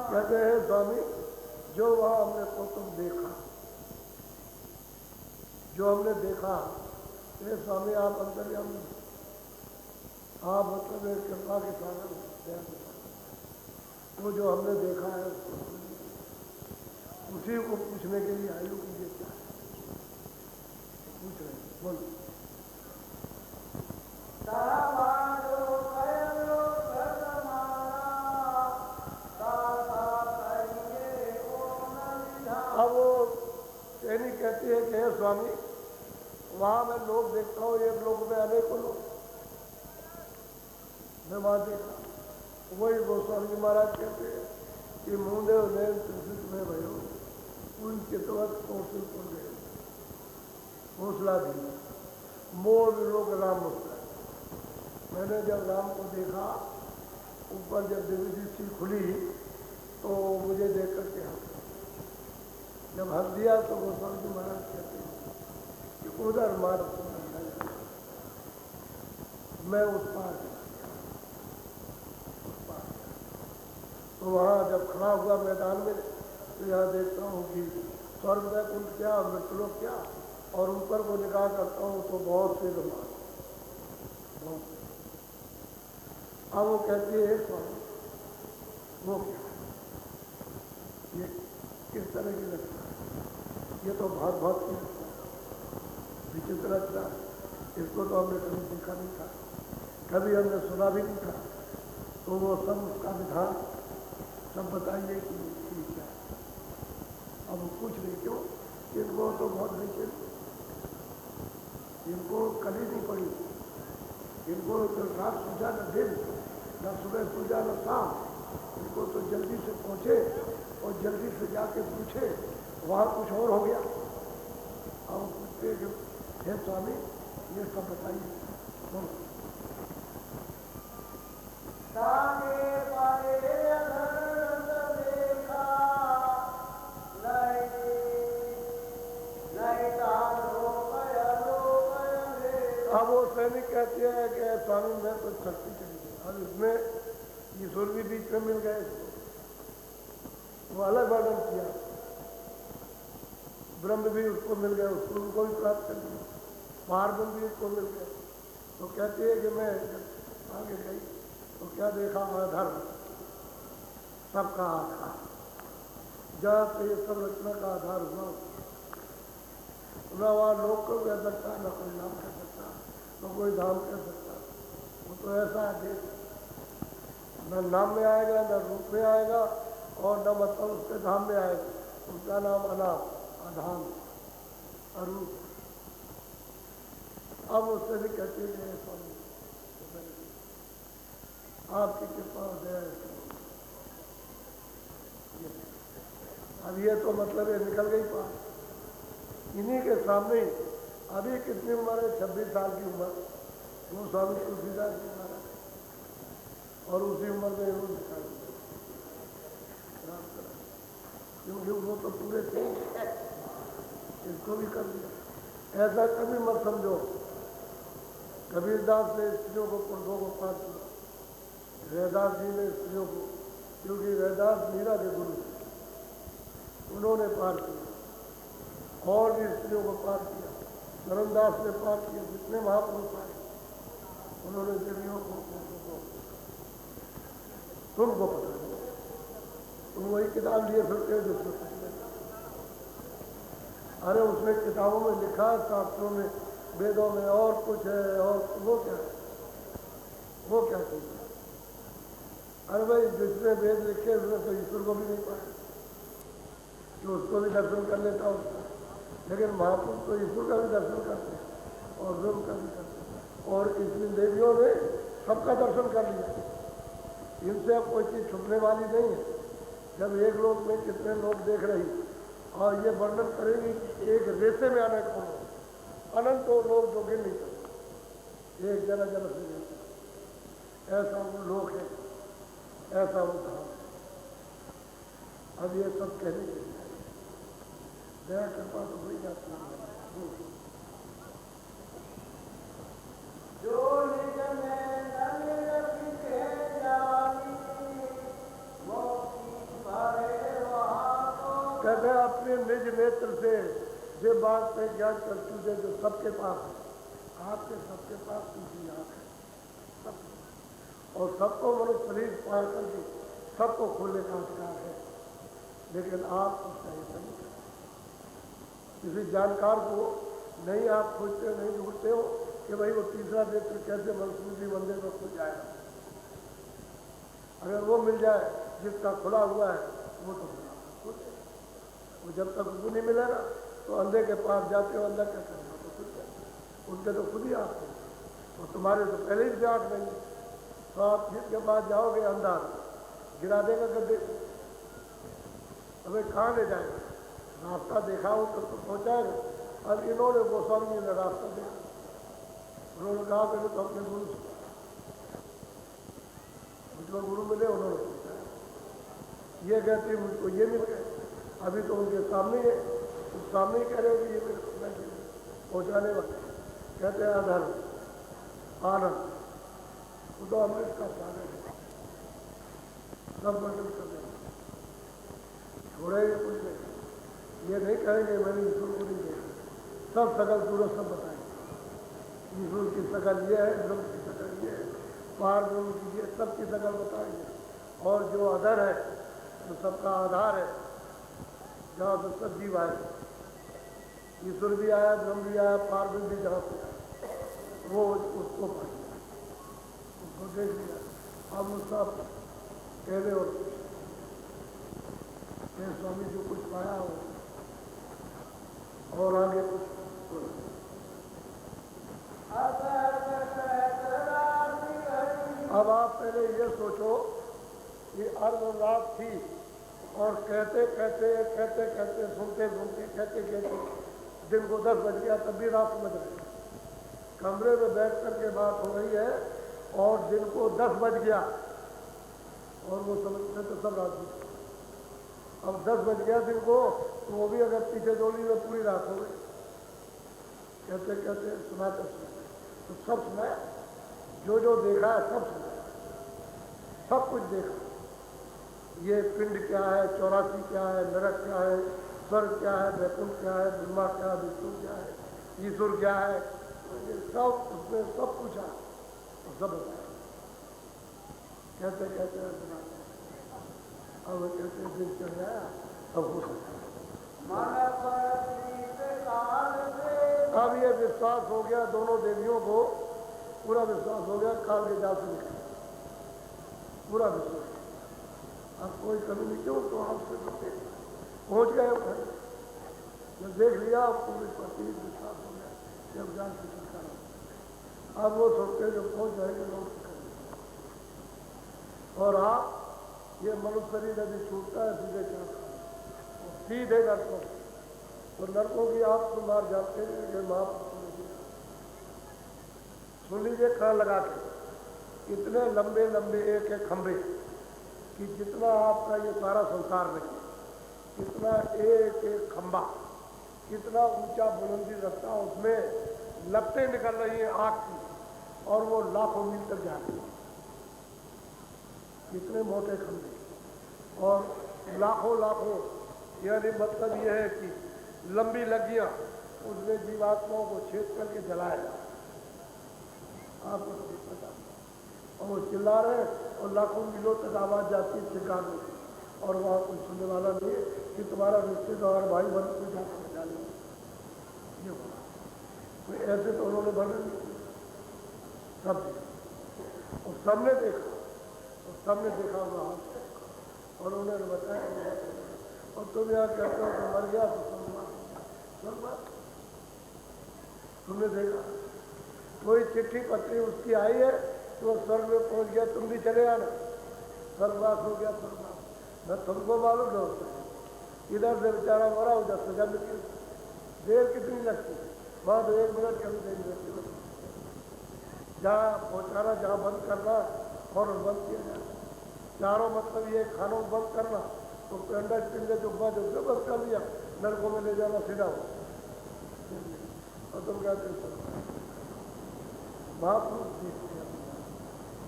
कहते हैं स्वामी जो वहाँ हमने को तुम देखा, जो हमने देखा, ये स्वामी आप अंतर्यामी, आप मतलब एक कृपा के सागर, दया के सागर, वो जो हमने देखा है उसी को पूछने के लिए आयु की ये क्या है, पूछ रहे हैं, बोलो। अब वो सैनी कहती है कि हे स्वामी वहाँ मैं लोग देखता हूँ, एक लोग में अनेकों लोग, मैं वहाँ देखा। वही गोस्वामी जी महाराज कहते हैं कि मुंडे नैन त्रिशित में भयो उनके तवत कौशल पर गए हौसला दी मोर लोग राम मुस्कुराए। मैंने जब राम को देखा, ऊपर जब दिव्य दृष्टि खुली तो मुझे देख करके हंस, जब हंस दिया तो गोस्वामी जी महाराज कहते हैं कि उधर मार मैं उस पार तो वहाँ जब खड़ा हुआ मैदान में तो यहाँ देखता हूँ कि स्वर्ग वैकुंठ क्या, मृतलोक क्या, और ऊपर को निगाह करता हूँ तो बहुत से ब्रह्मांड, बहुत से। अब वो कहती है स्वामी वो क्या, ये किस तरह की रचना है, ये तो भागवत की रचना है, विचित्र रचना है, इसको तो हमने कभी देखा नहीं था, कभी हमने सुना भी नहीं था। तो वो सब उसका विधान सब बताइए कि क्या है। अब वो पूछ रही क्यों, इनको तो बहुत बेचैन, इनको कली नहीं पड़ी, इनको तो रात सूझा न दिन, न सुबह सूझा न शाम, इनको तो जल्दी से पहुँचे और जल्दी से जाके पूछे वहाँ कुछ और हो गया। अब पूछते कि हे स्वामी ये सब बताइए। अब वो सैनिक कहती है कि स्वामी मैं तो शक्ति चली गई, अब इसमें ईश्वर भी बीच में मिल गए, वो अलग वर्णन किया, ब्रह्म भी उसको मिल गया, उसको उनको भी प्राप्त कर लिया, पार्वती भी उसको मिल गया। तो कहती है कि मैं आगे गई तो क्या देखा, अधर्म सबका आधार, जहाँ से ये सब रचना का आधार हुआ न वहाँ लोग को कह सकता, न कोई नाम कह सकता, न कोई धाम कह सकता। वो तो ऐसा है देश, न नाम में आएगा, न रूप में आएगा, और न मतलब उसके धाम में आएगा, उसका नाम अनाम, अधाम, अरूप। अब उससे भी कहते हैं स्वामी आपकी कृपा हो जाए। अब ये तो मतलब ये निकल गई पार, इन्हीं के सामने अभी कितनी उम्र है, 26 साल की उम्र, वो स्वामी तुलसीदास की उम्र है, और उसी उम्र में वो निकाल क्योंकि वो तो पूरे थे, इसको भी कर दिया। ऐसा कभी मत समझो, कबीरदास ने स्त्रियों को पुरुषों को पार किया, रैदास जी ने स्त्रियों को, क्योंकि रैदास मीरा के गुरु थे, उन्होंने पार किया, और भी स्त्रियों को पार किया, धर्मदास ने पार किया, जितने महापुरुष पाए उन्होंने देवियों को तुमको पता नहीं, तुम वही किताब लिए फिरते हो जिसमें कुछ नहीं। अरे उसमें किताबों में लिखा है, शास्त्रों में, वेदों में और कुछ है, और वो क्या है, वो क्या चीज़ है। अरे भाई जिसने वेद लिखे उसने तो ईश्वर को भी नहीं पाया कि उसको भी दर्शन कर लेता उसका, लेकिन महापुरुष तो ईश्वर का भी दर्शन करते हैं और ब्रह्म का भी करते हैं, और इसलिए देवियों ने सबका दर्शन कर लिया, इनसे अब कोई चीज़ छुपने वाली नहीं है, जब एक लोक में कितने लोग देख रही और ये वर्णन करेंगे कि एक रेसे में आने को अनंतों लोग जो गिन नहीं सकते, एक जरा जरा से रेसे, ऐसा वो लोक है, ऐसा वो धाम है। अब ये सब कहने के लिए दया कृपा तो हुई जाती है। जो निज में नलिन बिके जानी, वो की भरे वहाँ को। कहते हैं अपने निज नेत्र से जे बात पे ज्ञान कर चुके जो सबके पास है, आपके सबके पास दूसरी आँख है, सब और सबको मनुष्य शरीर पार करके सबको खोलने का अधिकार है, लेकिन आप उसका ऐसा नहीं करते। किसी जानकार को नहीं आप खोजते नहीं ढूंढते हो कि भाई वो तीसरा नेत्र कैसे मनसूबी मंदिर में खुल जाएगा। अगर वो मिल जाए जिसका खुला हुआ है वो तो खुल जाए, वो जब तक वो नहीं मिलेगा तो अंधे के पास जाते हो, अंधा क्या करेगा, तो खुल जाए, उनके तो खुद ही आँख है और तुम्हारे तो पहले ही से आँख नहीं है, तो आप जिसके पास जाओगे अंधा गिरा देगा गड्ढे, हमें कहाँ ले जाएगा, रास्ता देखा हो तो पहुँचाएगा। अब इन्होंने गोस्वामी जी ने रास्ता देखा, उन्होंने कहा पहले तो अपने गुरु से, मुझको गुरु मिले, उन्होंने पहुँचाया। ये कहते मुझको ये मिल गए, अभी तो उनके सामने है, उस सामने ही कह रहे हो कि ये मेरे पहुँचाने वाले। कहते हैं अधर्म आनंद वो तो अमृत का सागर है, सब वर्णन कर देंगे, छोड़ेंगे कुछ नहीं, ये नहीं कहेंगे मैंने ईश्वर को नहीं देखा, सब सकल पूरा सब बताएंगे। ईश्वर की शकल ये है, ब्रह्म की शकल ये है, पार ब्रह्म की ये सबकी शकल बताएंगे। और जो अधर है तो सबका आधार है, जहाँ से सब जीव आए, ईश्वर भी आया, ब्रह्म भी आया, पार ब्रह्म भी जहाँ से आया, वो उसको पा लिया, उसको देख लिया। अब वो सब कहने और स्वामी जो कुछ पाया हो और आगे कुछ अब आप पहले ये सोचो कि अर्ध रात थी और कहते कहते कहते कहते सुनते सुनते कहते कहते दिन को 10 बज गया, तब भी रात समझ रहे, कमरे में बैठ करके बात हो रही है और दिन को 10 बज गया और वो समझते तो सब रात में। अब 10 बज गया दिन को, तो वो भी अगर पीछे डोली में पूरी रात हो गई। कहते कहते सुनाते सुनाते तो सब सुनाया, जो जो देखा है सब सुनाया, सब कुछ देखा। ये पिंड क्या है, 84 क्या है, नरक क्या है, स्वर्ग क्या है, वैकुंठ क्या है, ब्रह्मा क्या है, विष्णु क्या है, ईश्वर क्या है, ये सब उसने सब पूछा और सब बताया। कहते कहते सुनाते, अब कहते दिन चढ़ गया, अब हो सकता। अब ये विश्वास हो गया दोनों देवियों को, पूरा विश्वास हो गया, काल के जाल से निकल पूरा विश्वास। अब कोई कमी नहीं, क्यों तो आपसे पहुँच गए, जब देख लिया पूरे पति विश्वास हो गया, जब जान से छुटकारा। अब वो सोचते जब पहुँच जाएंगे लोग और आप ये मनुष्य शरीर यदि छूटता है सीधे सीधे नरकों, तो नरकों की आप तो मार जाते हैं। माफ सुन लीजिए कान लगा के, इतने लंबे लंबे एक एक खंभे कि जितना आपका ये सारा संसार नहीं, इतना एक एक खंभा, कितना ऊंचा बुलंदी रखता, उसमें लपटें निकल रही हैं आग की और वो लाखों मील तक जा रही है, कितने मोटे खंभे और लाखों लाखों, यानी मतलब ये है कि लंबी लगियां उसमें जीवात्माओं को छेद करके जलाया, आपको नहीं पता। और वो चिल्ला रहे और लाखों मीलों तक आवाज जाती है चिल्ला में, और वहाँ कोई सुनने वाला नहीं है कि तुम्हारा रिश्तेदार भाई बन को जाकर डाले, ये बोला कोई ऐसे तो उन्होंने वर्णन नहीं किया, सब और सबने देखा, और सबने देखा हुआ हाथ और उन्होंने बताया। और तुम यहाँ कहते हो तो मर गया तो स्वर्गवास, तुमने देखा कोई चिट्ठी पत्री उसकी आई है तो स्वर्ग में पहुंच गया, तुम भी चले आना, स्वर्गवास हो गया स्वर्गवास। मैं तुमको मालूम न होता है, इधर से बेचारा मरा, उधर से जब देर कितनी लगती है, वहाँ तो 1 मिनट कभी नहीं लगती। जहाँ पहुँचाना, जहाँ बंद करना और बंद किया जाए। चारों मतलब ये खानों को बंद करना, तो अंडा पिंडे जो बंद उसको बंद कर दिया, नरकों में ले जाना सीधा हो। और तुम कहते हो महापुरुष देखते हैं,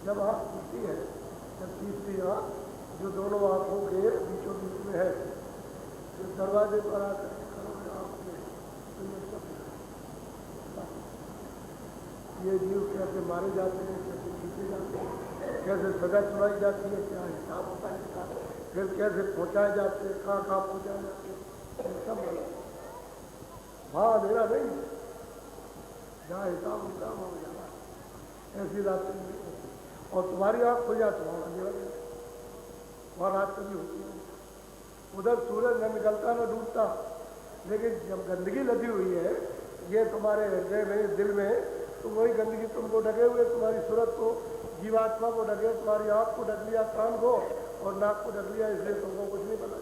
जब आँख खुलती है, जब तीसरी आँख जो दोनों आँखों के बीचों बीच में है, जो दरवाजे पर आकर करोगे आँख में, तो ये सब ये जीव कैसे मारे जाते हैं, कैसे खींचे जाते हैं, कैसे सजा चुराई जाती है, क्या हिसाब होता है इसका, फिर कैसे पहुँचाए जाते हैं, कहाँ कहाँ पहुँचाए जाते हैं, ये सब वहाँ अंधेरा नहीं, जहाँ हिसाब होता वहाँ जाना ऐसी रात नहीं। और तुम्हारी आँख खुल जाती वहाँ अंधेरा नहीं, वहाँ रात कभी होती है। उधर सूरज न निकलता न डूबता, लेकिन जब गंदगी लगी हुई है ये तुम्हारे हृदय में, दिल में, तो वही गंदगी तुमको ढके हुए, तुम्हारी सूरत को, जीवात्मा को ढके, तुम्हारी आँख को ढक लिया, कान को और नाक को ढक लिया, इसलिए तुमको कुछ नहीं पता।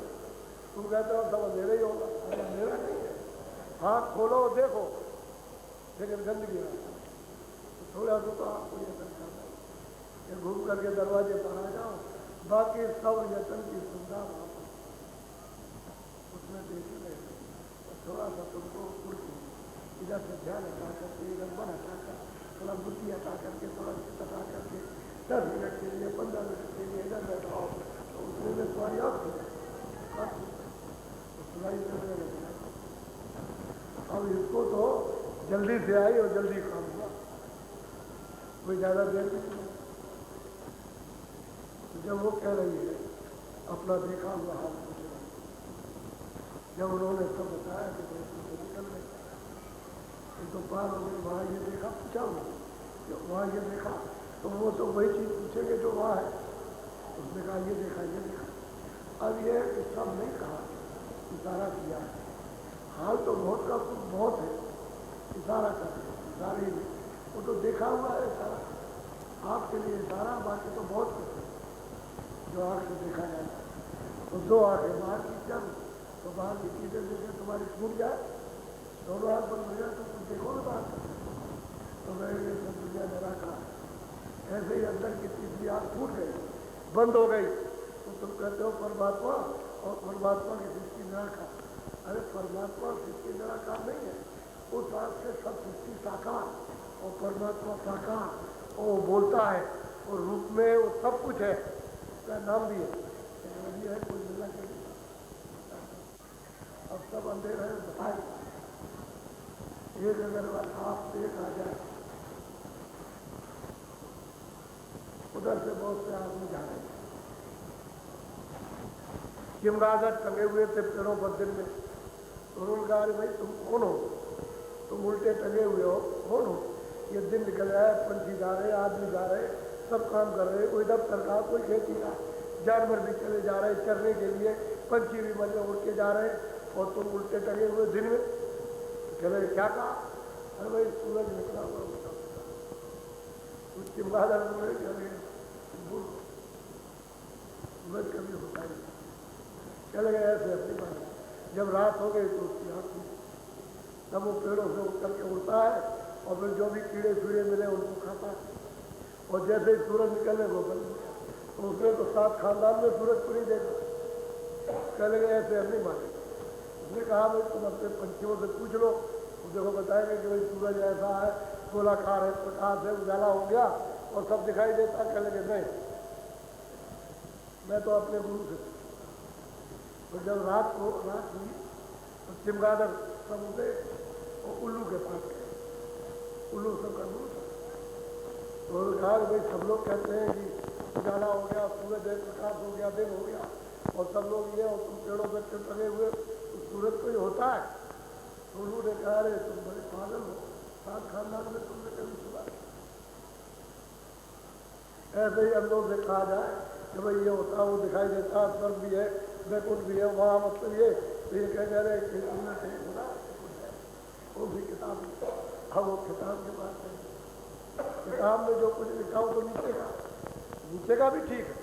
तुम कहते हो सब अंधेरा ही होगा, अंधेरा नहीं है। आँख खोलो देखो, लेकिन गंदगी है तो थोड़ा सा तो आपको यतन करना है, ये घूम करके दरवाजे पर आ जाओ, बाकी सब यतन की सुविधा वहाँ पर उसमें देखी रहे। थोड़ा सा तुमको इधर से ध्यान हटा करके, इधर मन हटा कर, थोड़ा बुद्धि हटा करके, थोड़ा चित्त हटा करके 10 मिनट के लिए, 15 मिनट के लिए इधर बैठाओ, तो उसमें में तुम्हारी आँख हो जाए, सुनाई करने लगेगा। अब इसको तो जल्दी से आई और जल्दी काम हुआ, कोई ज़्यादा देर नहीं। जब वो कह रही है अपना देखा हुआ हाल पूछ रहा, जब उन्होंने सब बताया कि भाई तुमसे निकल गई, तो पार हो गई, वहाँ ये देखा, पूछा उन्होंने, वहाँ ये देखा, तो वो तो वही चीज़ पूछेंगे जो वहाँ है। उसने कहा ये देखा, ये देखा। अब ये सब नहीं कहा, इशारा किया है, हाल तो बहुत का कुछ बहुत है, इशारा कर इशारे में, वो तो देखा हुआ है इशारा, आपके लिए इशारा, बाकी तो बहुत कुछ है जो आँख से देखा जाता है। तो 2 आँखें बाहर की जब, तो बाहर की चीज़ें देखें तुम्हारी छूट जाए, दोनों हाथ बंद हो जाए तो तुम देखो ना बात, तो मैं ये सब दुनिया में रखा। ऐसे ही अंदर की तीसरी आँख फूट गई, बंद हो गई, तो तुम कहते हो परमात्मा, और परमात्मा की सृष्टि निराकार। अरे परमात्मा सृष्टि निराकार नहीं है, उस आँख से सब सृष्टि साकार और परमात्मा साकार, और वो बोलता है और रूप में वो सब कुछ है, उसका नाम भी है, कोई मिलना चाहिए। अब सब अंधेरा है, बताए एक अगर आप देख आ जाए, उधर से बहुत से आदमी जा रहे हैं, चमगादड़ टंगे हुए थे पेड़ों पर दिन में, तो उन्होंने कहा भाई तुम कौन हो, तुम उल्टे टंगे हुए हो, कौन हो? ये दिन निकल रहा है, पंछी जा रहे, आदमी जा रहे, सब काम कर रहे, कोई दफ्तर का, कोई खेती का, जानवर भी चले जा रहे चरने के लिए, पंछी भी मजे उड़ के जा रहे, और तुम उल्टे टंगे हुए दिन में। चले क्या कहा? अरे भाई सूरज निकला हुआ होता, कुछ चमगादड़ बोले चले सूरज कभी होता ही चले गए ऐसे अपनी बात। जब रात हो गई तो उसकी आँख खुली, तब वो पेड़ों से उठ करके उड़ता है और फिर जो भी कीड़े फीड़े मिले उनको खाता है, और जैसे ही सूरज निकलने को बंद गया, तो उसने तो 7 खानदान में सूरज को नहीं देखा, चले गए ऐसे अपनी माने। उसने कहा भाई तुम अपने पंछियों से पूछ लो, देखो बताएंगे कि भाई सूरज ऐसा है, गोलाकार है, प्रकाश है, उजाला हो गया और सब दिखाई देता। कह लगे नहीं, मैं तो अपने गुरु से। तो जब रात हुई तो चमगादड़ सब उठे और उल्लू के पास गए, उल्लू सबका गुरु था। तो कहा कि भाई सब लोग कहते हैं कि उजाला हो गया, सूरज है, प्रकाश हो गया, दिन हो गया, और सब लोग ये और तुम पेड़ों पर टंगे हुए, तो सूरज कोई होता है? तो उल्लू ने कहा रे तुम बड़े पागल हो, 7 खानदान में तुमने कभी सुना? ऐसे ही हम लोग से कहा जाए कि भाई ये होता, वो दिखाई देता, स्वर्ग भी है, बैकुंठ भी है, वहाँ मतलब ये, तो ये कह रहे कि तुमने कहीं सुना? वो भी किताब, अब वो किताब की बात है, किताब में जो कुछ लिखा हो तो नीचे का भी ठीक है,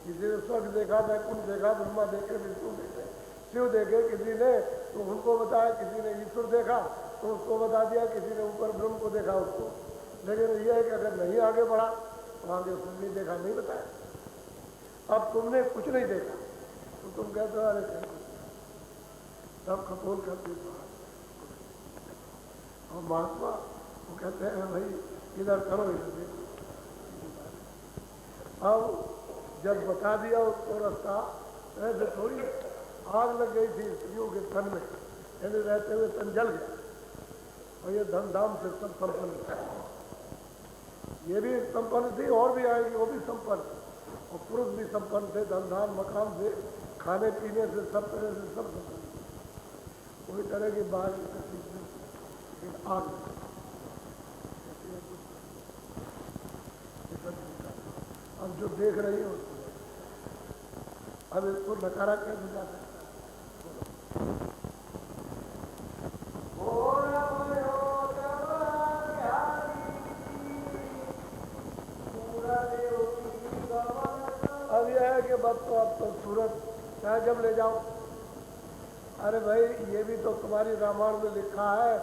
किसी ने स्वर्ग देखा, वैकुंठ देखा, ब्रह्मा देखे, विष्णु देखे, शिव देखे, किसी ने तो उनको बताया, किसी ने ईश्वर देखा तो उसको बता दिया, किसी ने ऊपर ब्रह्म को देखा उसको। लेकिन यह है कि अगर नहीं आगे बढ़ा तो आगे उसने नहीं देखा, नहीं बताया। अब तुमने कुछ नहीं देखा तो तुम कहते हो अरे सब खतोल कर दी। और महात्मा वो कहते हैं भाई इधर करो, इधर देखो। अब जब बता दिया उसको रास्ता, ऐसे थोड़ी आग लग गई थी स्त्रियों के तन में, ऐसे रहते हुए तन जल गया। और ये धन धाम से सब संपन्न था, ये भी संपन्न थी और भी आएगी वो भी संपन्न, और पुरुष भी संपन्न थे, धन धाम मकान से, खाने पीने से, सब तरह से सब संपन्न। कोई तरह की बात तकलीफ नहीं, लेकिन आग अब जो देख रही हो अब इसको नकारा कैसे जा सकता है? अब यह है कि बस तो अब तो सूरत चाहे जब ले जाओ। अरे भाई ये भी तो तुम्हारी रामायण में लिखा है,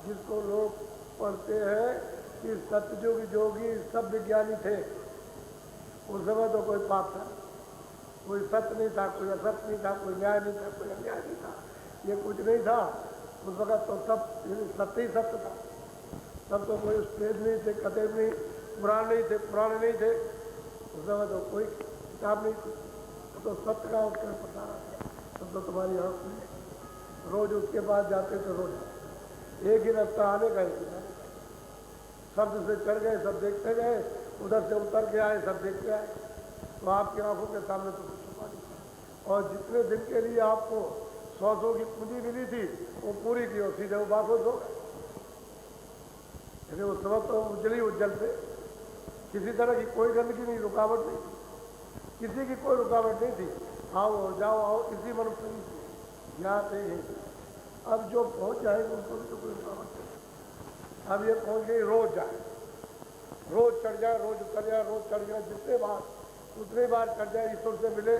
जिसको लोग पढ़ते हैं कि सत्ययुग जोगी सब विज्ञानी थे। उस समय तो कोई पाप था, कोई सत्य नहीं था, कोई असत्य नहीं था, कोई न्याय नहीं था, कोई अन्याय नहीं था, ये कुछ नहीं था। उस वक्त तो सब सत्य ही सत्य था। तब तो कोई स्टेज नहीं थे, कथे नहीं, पुराण नहीं थे, पुराण नहीं थे। उस समय तो कोई किताब नहीं थी, तो सत्य का उसका पता था। तब तो तुम्हारी आँख में रोज उसके पास जाते थे, रोज एक ही रास्ता आने का, एक ही जाने का। शब्द से चढ़ गए, सब देखते गए, उधर से उतर के आए, सब देखते आए। तो आपकी आंखों के सामने तो कुछ छुपा नहीं था। और जितने दिन के लिए आपको 100 की पूंजी मिली थी वो पूरी की, और सीधे वो वापस हो गए। उस समय तो उज्जली उज्जल थे, किसी तरह की कोई गंदगी नहीं, रुकावट नहीं थी, किसी की कोई रुकावट नहीं थी। आओ और जाओ, आओ इसी मनुष्य से जाते हैं। अब जो पहुंच जाएगी उनको भी तो कोई रुकावट नहीं। अब ये पहुंच गई, रोज जाए, रोज चढ़ जाए, रोज उतर जाए, रोज चढ़ जाए, जितने बार उतने बार चढ़ जाए, ईश्वर से मिले,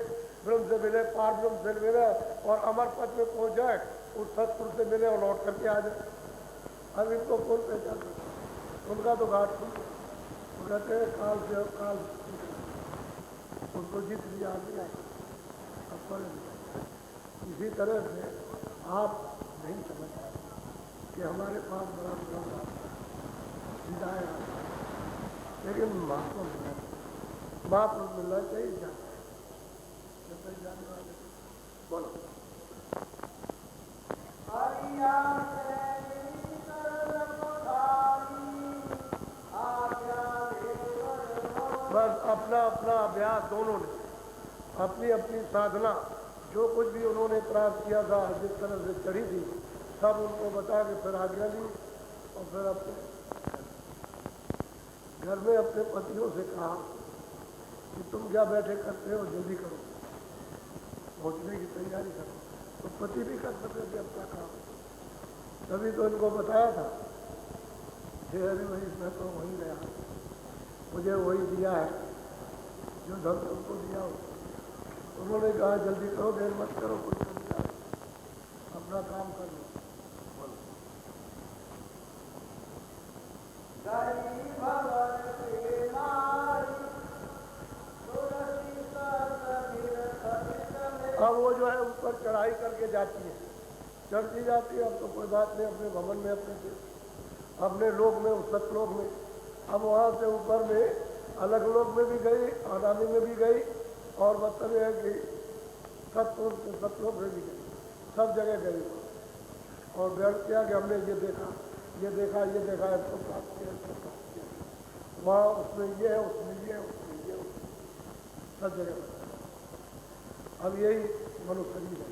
ब्रह्म से मिले, पार ब्रह्म से मिले, और अमर पद में पहुंच जाए, उस सतपुरुष से मिले और लौट करके आ जाए। अब इनको कौन पहचान सकता? उनका तो घाट खुल गया। वो कहते हैं काल से अब काल उसको जीत लिया, आगे आए। अब पर इसी तरह से आप नहीं समझ पाते कि हमारे पास बड़ा बड़ा हिदायत आता है, लेकिन महात्मा महापुरुष मिलना चाहिए, जाने वाले बोलो। बस अपना अपना अभ्यास दोनों ने, अपनी अपनी साधना, जो कुछ भी उन्होंने प्राप्त किया था, जिस तरह से चढ़ी थी, सब उनको बता के फिर आज्ञा ली। और फिर अपने घर में अपने पतियों से कहा कि तुम क्या बैठे करते हो, जल्दी करो, पहुंचने की तैयारी करो। तो पति भी कर सकते थे अपना काम। तभी तो इनको बताया था कि अरे भाई मैं तो वहीं गया, मुझे वही दिया है जो धन तुमको दिया हो। उन्होंने कहा जल्दी करो, देर मत करो, कोई कर जाए, अपना काम कर लो। अब वो जो है ऊपर चढ़ाई करके जाती है, चढ़ती जाती है। अब तो कोई बात नहीं, अपने भवन में, अपने लोक में, उस सतलोक में। अब वहाँ से ऊपर में अलग लोक में भी गई, आदानी में भी गई, और मतलब यह है कि सतलोक में भी गई, सब जगह गई। और व्यर्थ किया कि हमने ये देखा, ये देखा, ये देखा, इसको प्राप्त किया, इसको प्राप्त किया, वहाँ उसमें ये है, उसमें ये है, उसमें ये है, सब जगह। अब यही मनुष्य शरीर है,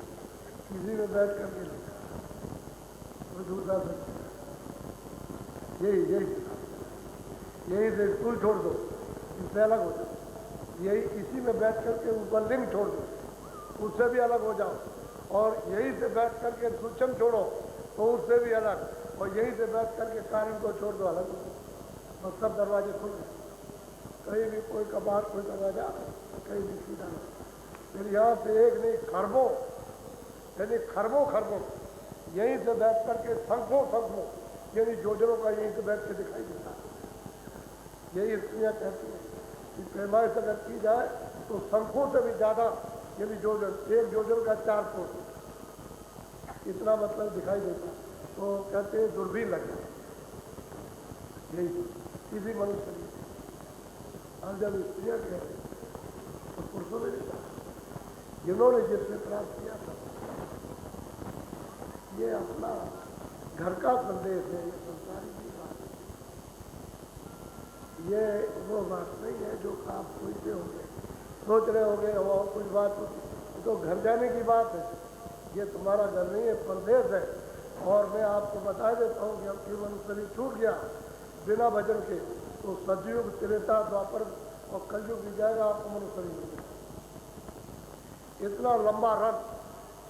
किसी में बैठ करके कोई दूसरा सकता है। यही से स्कूल छोड़ दो, इससे अलग हो जाओ। यही इसी में बैठ करके ऊपर लिंग छोड़ दो, उससे भी अलग हो जाओ। और यही से बैठ करके सूक्ष्म छोड़ो तो उससे भी अलग, और यही से बैठ करके कारण को छोड़ दो, अलग हो। और सब दरवाजे खुल गए, कहीं भी कोई कबाड़, कोई दरवाजा कहीं भी सीधा नहीं। फिर यहाँ से एक नहीं खरबों, यानी खरबों खरबों यहीं से बैठ करके शंखों शंखों यानी जोजनों का यहीं से बैठ के दिखाई देता है। यही स्त्रियाँ कहती हैं कि पैमाइश अगर की जाए तो शंखों से भी ज़्यादा यदि जोजन, एक जोजन का 4 फुट इतना मतलब दिखाई देता है, तो कहते हैं दूरबीन लग जाए। यही किसी मनुष्य ने और जब स्त्रियाँ कहते तो पुरुषों ने देखा जिन्होंने जिससे प्राप्त किया था। ये अपना घर का संदेश है, ये संसारी की बात है, ये वो बात नहीं है जो आप सोचते होंगे, सोच रहे होंगे और कुछ बात होती तो घर जाने की बात है। ये तुम्हारा घर नहीं है, परदेश है। और मैं आपको बता देता हूँ कि अब कि मनुष्य छूट गया बिना भजन के तो सतयुग, त्रेता, द्वापर और कलयुग भी जाएगा, आपको मनुष्य मिलेगा। इतना लंबा रन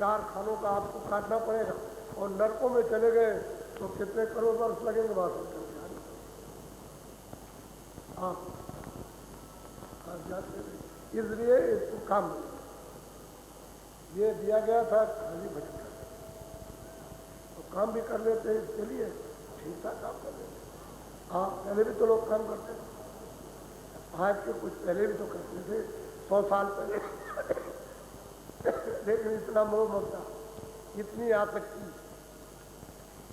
4 खानों का आपको काटना पड़ेगा और नरकों में चले गए तो कितने करोड़ वर्ष लगेंगे बात करके आप जाते रहे। इसलिए इसको काम ये दिया गया था खाली भजन करने, तो काम भी कर लेते हैं, इसके लिए ठीक ठाक काम कर लेते। हाँ, पहले भी तो लोग काम करते थे, आज के कुछ पहले भी तो करते थे 100 साल पहले लेकिन इतना मोह ममता, इतनी आसक्ति,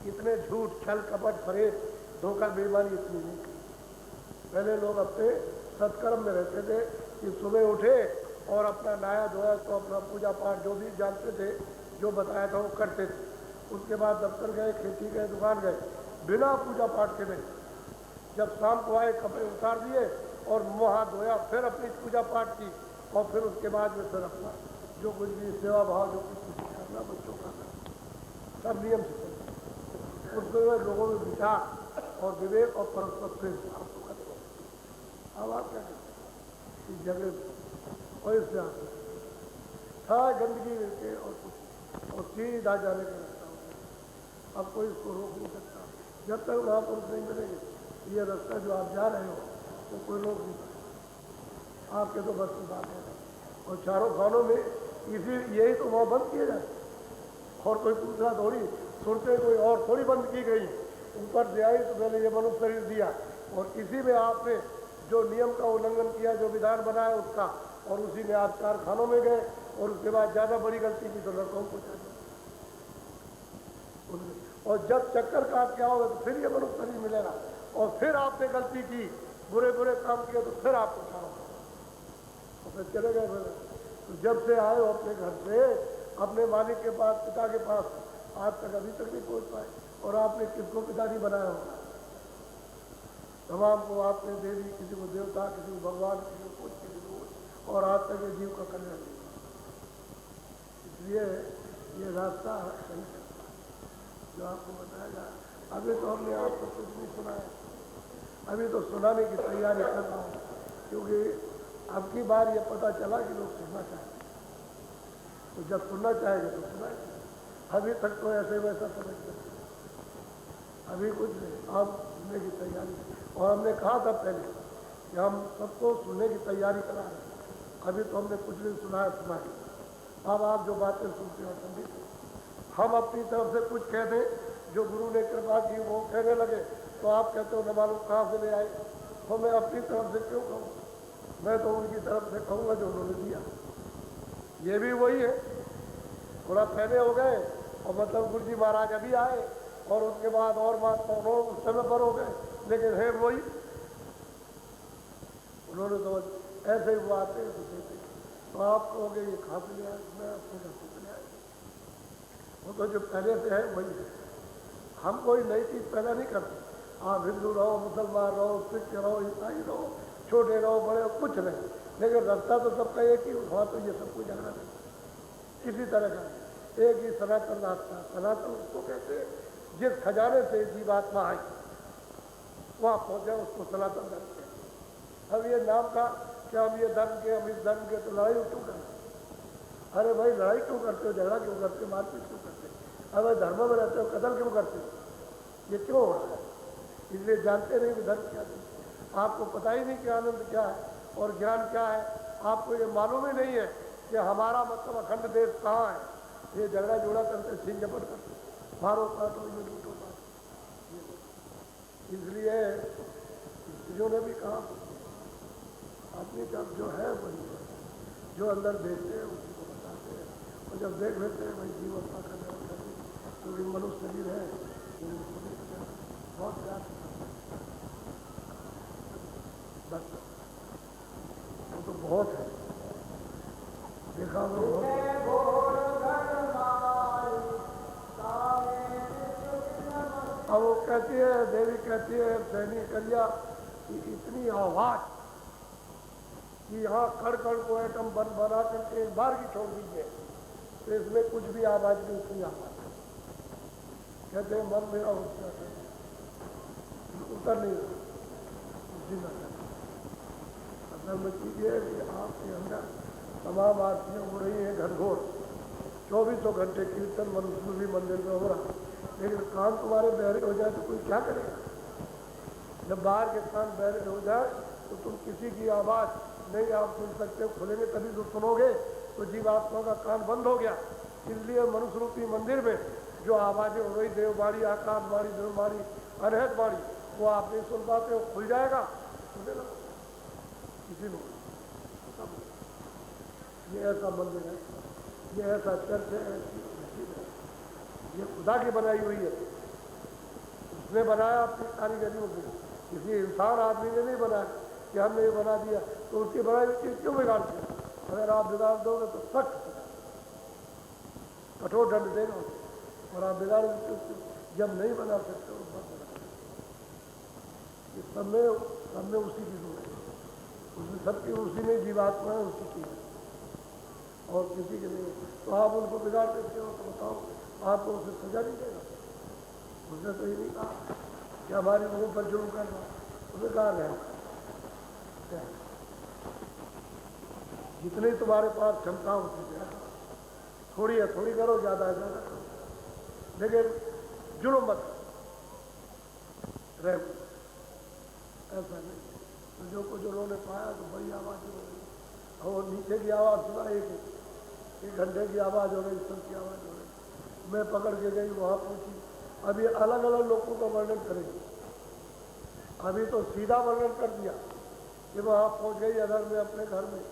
इतने झूठ, छल, कपट, फरेब, धोखा, बेईमानी इतनी नहीं थी। पहले लोग अपने सत्कर्म में रहते थे कि सुबह उठे और अपना नहाया धोया तो अपना पूजा पाठ जो भी जानते थे, जो बताया था वो करते थे। उसके बाद दफ्तर गए, खेती गए, दुकान गए, बिना पूजा पाठ के नहीं। जब शाम को आए कपड़े उतार दिए और मुँह हाथ धोया, फिर अपनी पूजा पाठ की और फिर उसके बाद में फिर अपना जो कुछ भी सेवा भाव जो कुछ करना बच्चों का सब नियम से करना। उसके लोगों में विचार और विवेक और परस्पर प्रेम आपको करते हो। अब आप क्या करते हैं जगह और इससे आते सारा गंदगी रहते और कुछ और सीधा जाने का रास्ता होता। अब कोई इसको रोक नहीं सकता जब तक वहाँ पर नहीं मिलेंगे। ये रास्ता जो आप जा रहे हो तो कोई रोक नहीं सकता, आपके तो बस की बात है। और चारों खानों में इसी यही तो वहाँ बंद किए जाते और कोई दूसरा थोड़ी सुनते, कोई और थोड़ी बंद की गई। ऊपर से आई तो पहले ये मनुष्य शरीर दिया और इसी में आपने जो नियम का उल्लंघन किया, जो विधान बनाया उसका, और उसी में आप 4 खानों में गए और उसके बाद ज़्यादा बड़ी गलती की तो लड़कों को चाहिए। और जब चक्कर काट के आओगे तो फिर ये मनुष्य शरीर मिलेगा और फिर आपने गलती की, बुरे बुरे काम किए तो फिर आपको उठाना और फिर चले गए। फिर तो जब से आए हो अपने घर से अपने मालिक के पास, पिता के पास, आज तक अभी तक नहीं पहुंच पाए। और आपने किसको पिता नहीं बनाया होगा? तमाम को आपने देवी, किसी को देवता, किसी को भगवान, किसी को कुछ, किसी को, और आज तक ये जीव का कल्याण नहीं। इसलिए ये रास्ता सही जो आपको बताया जाए। अभी तो हमने आपको कुछ नहीं सुनाया, अभी तो सुनाने की तैयारी कर रहा हूँ, क्योंकि अब की बार ये पता चला कि लोग सुनना चाहते हैं, तो जब सुनना चाहेंगे तो सुनाएंगे। अभी तक तो ऐसे वैसा समझते हैं, अभी कुछ नहीं, अब सुनने की तैयारी। और हमने कहा था पहले कि हम सबको सुनने की तैयारी करा रहे हैं, अभी तो हमने कुछ नहीं सुनाया। अब आप जो बातें सुनते हो समझिए, हम अपनी तरफ से कुछ कह दें जो गुरु ने कृपा की वो कहने लगे तो आप कहते हो न मालूम कहाँ से ले आए। तो मैं अपनी तरफ से क्यों कहूँ? मैं तो उनकी तरफ से कहूँगा जो उन्होंने दिया। ये भी वही है, थोड़ा पहले हो गए और मतलब गुरु जी महाराज अभी आए और उसके बाद और बात उस समय पर हो गए, लेकिन है वही। उन्होंने तो ऐसे ही वो आते तो आप कहोगे ये कहाँ से ले आए? मैं अपने घर से ले आए। वो तो जो पहले से है वही है। हम कोई नई चीज़ पैदा नहीं करते। आप हिंदू रहो, मुसलमान रहो, सिख रहो, ईसाई रहो, छोटे रहो, बड़े रहो, कुछ नहीं, लेकिन रास्ता तो सबका एक ही। वहाँ तो ये सब कुछ झगड़ा नहीं किसी तरह का, एक ही सनातन रास्ता। सनातन उसको कहते हैं जिस खजाने से जीवात्मा आई वहाँ पहुँचे उसको सनातन धर्म कहते। अब ये नाम का कि हम ये धर्म के, हम इस धर्म के, तो लड़ाई क्यों करते? अरे भाई लड़ाई क्यों करते हो, झगड़ा क्यों करते हो, मारपीट क्यों करते हो? अरे धर्म में रहते हो, कत्ल क्यों करते हो? ये क्यों हो रहा है? इसलिए जानते नहीं कि धर्म क्या है, आपको पता ही नहीं कि आनंद क्या है और ज्ञान क्या है। आपको ये मालूम ही नहीं है कि हमारा मतलब अखंड देश कहाँ है। ये झगड़ा जोड़ा करते, सिंह झपट करते, मारो काटो ये लूटो काटो। इसलिए स्त्रियों ने भी कहा आदमी का जो है वही है, जो अंदर देखते हैं उसी को बताते हैं। और जब देख लेते हैं वही जीवन का करने वाले, क्योंकि मनुष्य शरीर है बहुत प्यार बस वो तो बहुत है, देखा तो बहुत है। अब वो कहती है, देवी कहती है सैनी करिया कि इतनी आवाज कि यहाँ कड़ कड़ को एटम बन बना करके एक बार की छोड़ दीजिए तो इसमें कुछ भी आवाज नहीं, उतनी आवाज। कहते हैं मन मेरा उतर नहीं रहा उसी में। असल में चीज है कि आपके अंदर तमाम आरतियाँ हो रही हैं घनघोर, 2400 घंटे कीर्तन मनुस्मृति मंदिर में हो रहा, लेकिन कान तुम्हारे बहरे हो जाए तो कोई क्या करेगा। जब बाहर के कान बहरे हो जाए तो तुम किसी की आवाज़ नहीं आप सुन सकते हो, खुलेंगे तभी तो सुनोगे। तो जीवात्मा का कान बंद हो गया। इसलिए मनुष्य रूपी मंदिर में जो आवाज़ें हो रही, देवबाड़ी, आकाशवाणी, देवबाड़ी, अनहद बाड़ी, वो आप नहीं सुन पाते हो, खुल जाएगा सुनेगा किसी को। ये ऐसा मंदिर है, ये ऐसा चर्च है, ऐसी मस्जिद है, ये खुदा की बनाई हुई है। उसने बनाया अपनी कारीगरियों के, किसी इंसान आदमी ने नहीं बनाया कि हमने ये बना दिया। तो उसकी बनाई हुई चीज़ क्यों बिगाड़ते हैं? अगर आप बिगाड़ दोगे तो सख्त कठोर दंड देना, और आप बिगाड़ जब नहीं बना सकते हो मत बना। सब में उसी की रूह है, उसमें सबकी उसी में जीवात्मा है, उसी की है और किसी के नहीं। तो आप उनको बिगाड़ देते हो तो बताओ आपको उसे सजा नहीं देगा? उसने तो ये नहीं कहा कि हमारी मुँह पर जुर्म करना, उसने कहा है जितनी तुम्हारे पास क्षमता होती है, थोड़ी है थोड़ी करो, ज़्यादा है ज़्यादा करो, लेकिन जुर्म मत रह ऐसा नहीं। तो जो कुछ उन्होंने पाया तो बड़ी आवाज़ हो रही, और नीचे की आवाज़ सुना, एक घंटे की आवाज़ हो रही, सब की आवाज़ हो रही। मैं पकड़ के गई, वहाँ पहुँची। अभी अलग अलग लोगों का वर्णन करेंगे। अभी तो सीधा वर्णन कर दिया कि वहाँ पहुँच गई अगर मैं अपने घर में,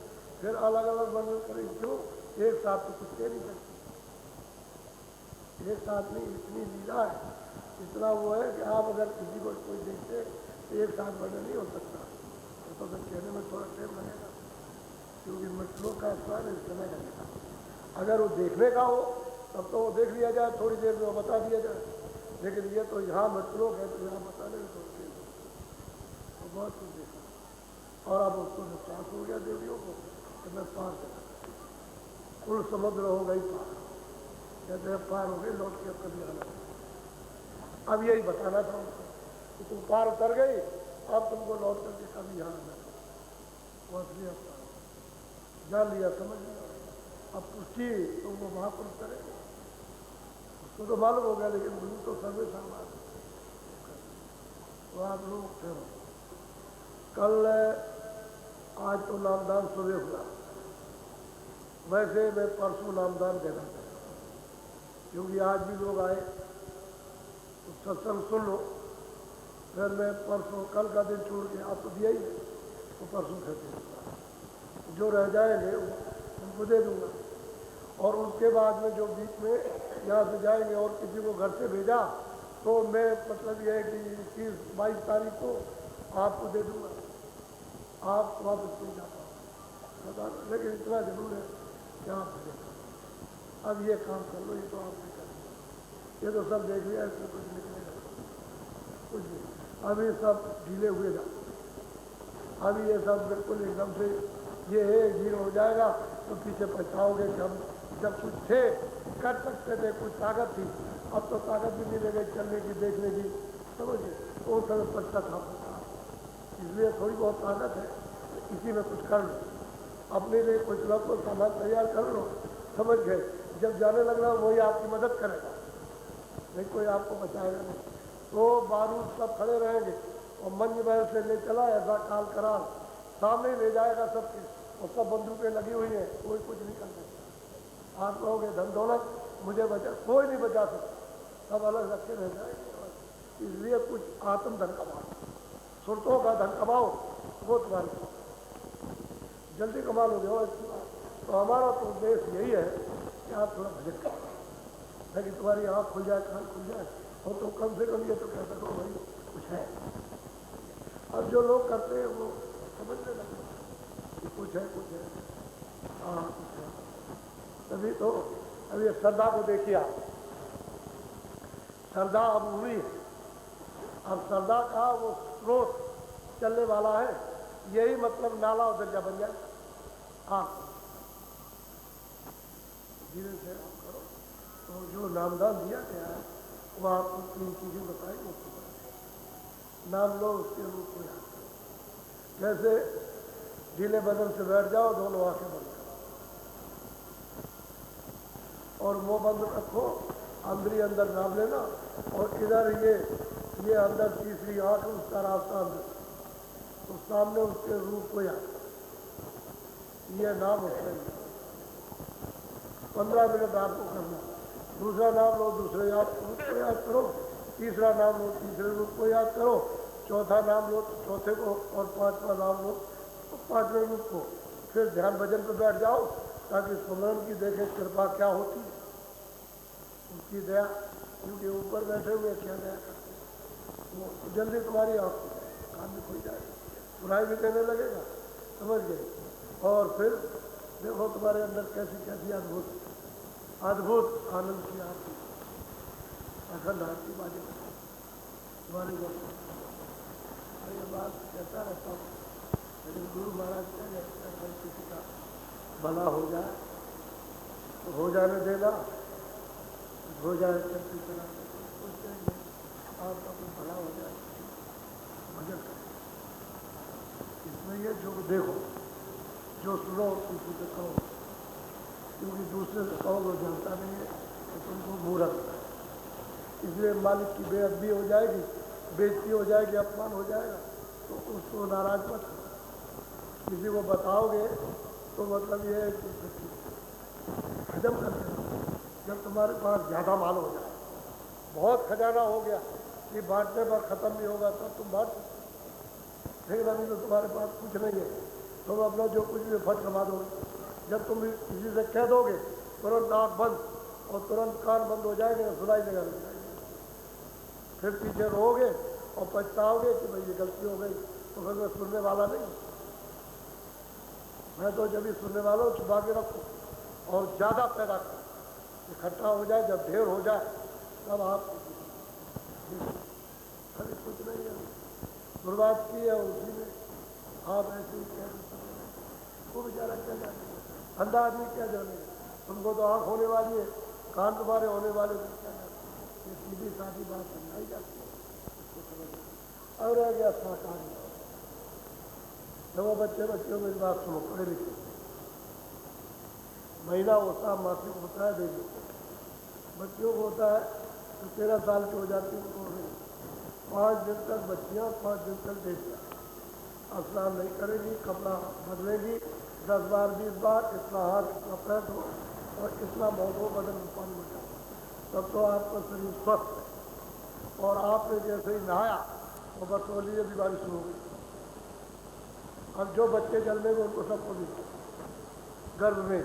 फिर अलग अलग वर्णन करेंगे। क्यों? एक साथ तो कुछ कह नहीं सकते, एक साथ नहीं। इतनी लीला है, इतना वो है कि आप अगर किसी को कोई देखते तो एक साथ वर्णन नहीं हो सकता। तो फिर कहने में थोड़ा टाइम लगेगा, क्योंकि मछलियों का स्थान इस समय लगेगा। अगर वो देखने का हो तब तो वो देख लिया जाए, थोड़ी देर में वो बता दिया जाए। लेकिन ये तो यहाँ मछलियों है तो यहाँ बताने में थोड़ी देर तो बहुत कुछ देखा। और अब उसको विश्वास हो गया देवियों को कि मैं पार चला, कुल समुद्र हो गई पार। कहते हैं पार हो गई, लौट के अब कभी आना। अब यही बताना था उनको कि तुम पार उतर गई, अब तुमको लौट करके कभी यहाँ आना। वो असली अवतार जान लिया, समझ लिया। अब पुष्टि तो वो महापुरुष करेंगे, उसको तो मालूम हो गया, लेकिन गुरु तो सर्वे सामान। तो आप लोग ठहरो, कल आज तो नामदान सुबह हुआ, वैसे मैं परसों नामदान देना चाहता हूँ, क्योंकि आज भी लोग आए तो सत्संग सुन लो। फिर मैं परसों कल का दिन छोड़ के, आप तो दिया ही है तो परसों कहते हैं जो रह जाएंगे उनको दे दूंगा। और उसके बाद में जो बीच में यहाँ से जाएंगे और किसी को घर से भेजा तो मैं मतलब ये है कि 21-22 तारीख को आपको दे दूंगा, आप वापस नहीं जा पाओ। लेकिन इतना जरूर है कि आप अब ये काम कर लो, ये तो आपने कर लिया, ये तो सब देख लिया, इसमें कुछ निकलेगा कुछ नहीं। अभी सब ढीले हुए जाते, अभी ये सब बिल्कुल एकदम से ये है जीरो हो जाएगा तो पीछे पछताओगे कि हम जब कुछ थे कर सकते थे, कुछ ताकत थी, अब तो ताकत भी नहीं लगे चलने की, देखने की, समझिए तो उस समय पछतावा होता। इसलिए थोड़ी बहुत ताकत है तो इसी में कुछ कर लो, अपने लिए कुछ लोग को सामान तैयार कर लो, समझ गए। जब जाने लगना वही आपकी मदद करेगा, नहीं कोई आपको बचाएगा नहीं। तो बारूद सब खड़े रहेंगे और मंज महल से ले चला ऐसा काल कराल सामने ले जाएगा सब और सब बंदूकें लगी हुई हैं, कोई कुछ नहीं कर सकता। आप कहोगे धन दौलत मुझे बचा, कोई नहीं बचा सकता, सब अलग रखे रह जाएंगे। इसलिए कुछ आत्म धन कमाओ, सुरतों का धन कमाओ, वो तुम्हारे जल्दी कमा लोगे। और तो हमारा तो उद्देश्य यही है कि आप थोड़ा भजन करो, ताकि तुम्हारी आँख खुल जाए, कान खुल जाए, और तुम कम से कम ये तो कह सको भाई कुछ है। अब जो लोग करते हैं वो समझने लगते कि कुछ है, कुछ है, हाँ कुछ है। तभी तो अब ये श्रद्धा को देखिए आप, श्रद्धा अब हुई, अब श्रद्धा का वो स्रोत चलने वाला है, यही मतलब नाला और दरिया बन जाए। हाँ धीरे से आप करो। तो जो नामदान दिया गया है वो आपको 3 चीजें बताई, उसको नाम लो, उसके रूप को याद करो। जैसे ढीले बदन से बैठ जाओ, दोनों आंखें बंद करो और मुंह बंद रखो, अंदर ही अंदर नाम लेना, और इधर ये अंदर तीसरी आंख, उसका रास्ता अंदर, तो सामने उसके रूप को याद करो। ये नाम उसका 15 मिनट आपको करना। दूसरा नाम लो, दूसरे रूप को याद करो, तीसरा नाम लो, तीसरे रूप को याद करो, चौथा नाम लो तो चौथे को, और 5वां नाम लो तो 5वें रूप को। फिर ध्यान भजन पर बैठ जाओ, ताकि सुमरन की देखे कृपा क्या होती है, उसकी दया, क्योंकि ऊपर बैठे हुए क्या दया करते, वो जल्दी तुम्हारी आँख कान में खुल जाएगी, बुराई भी देने लगेगा, समझ गए। और फिर देखो तुम्हारे अंदर कैसी कैसी अद्भुत अद्भुत आनंद की आरती, अखंड आरती बाजी तुम्हारी को। ये बात कहता रहता हूँ, लेकिन गुरु महाराज क्या कहते हैं, अगर किसी का भला हो जाए तो हो जाने देना, हो जाए चलती चला सोचते हैं आपका कोई भला हो जाए, भजन करें। इसमें ये जो देखो, जो सुनो किसी से कहो, क्योंकि दूसरे से कहो वो जानता नहीं है तो तुमको मूर्ख है। इसलिए मालिक की बेअदबी हो जाएगी, बेइज्जती हो जाएगी, अपमान हो जाएगा, तो उसको नाराज मत करो। किसी को बताओगे तो मतलब ये है कि हजम करते रहो। जब तुम्हारे पास ज़्यादा माल हो जाए, बहुत खजाना हो गया कि बांटने पर ख़त्म नहीं होगा, तब तुम बांट सकते। लेकिन अभी तो तुम्हारे पास कुछ नहीं है, तुम अपना जो कुछ भी फट कमा दोगे। जब तुम किसी से कह दोगे तुरंत आँख बंद और तुरंत कान बंद हो जाएंगे, सुनाई देगा लग जाएगी। फिर पीछे रोओगे और पछताओगे कि भाई ये गलती हो गई, तो फिर मैं सुनने वाला नहीं। मैं तो जब ही सुनने वाला हूँ, छुपा के रखो और ज़्यादा पैदा करो, इकट्ठा हो जाए, जब ढेर हो जाए तब आप अरे कुछ नहीं है, शुरुआत की है उसी में आप ऐसे ही कह सकते, वो बेचारा क्या जाने, अंधा आदमी क्या जाने, तुमको तो आँख होने वाली है, कान तुम्हारे होने वाले, तो क्या जाते। ये सीधी साधी बात समझाई जाती है, उसको समझ। और रह गया साकारी, जब बच्चों को इस बात सुनो, पढ़े लिखे, महीना होता है, मासिक होता है, देवी बच्चियों को होता है तो 13 साल की हो जाती है, उनको 5 दिन तक बच्चियाँ, 5 दिन तक देवियाँ स्नान नहीं करेगी, कपड़ा बदलेगी, 10 बार 20 बार, इतना हाथ इतना पैर हो और इतना बहुत हो, बदन में पानी बचा, तब तो आपका शरीर स्वस्थ है। और आपने जैसे ही नहाया तो बस वो लिए बीमारी शुरू हो गई। अब जो बच्चे जन्मेंगे उनको सबको भी गर्भ में,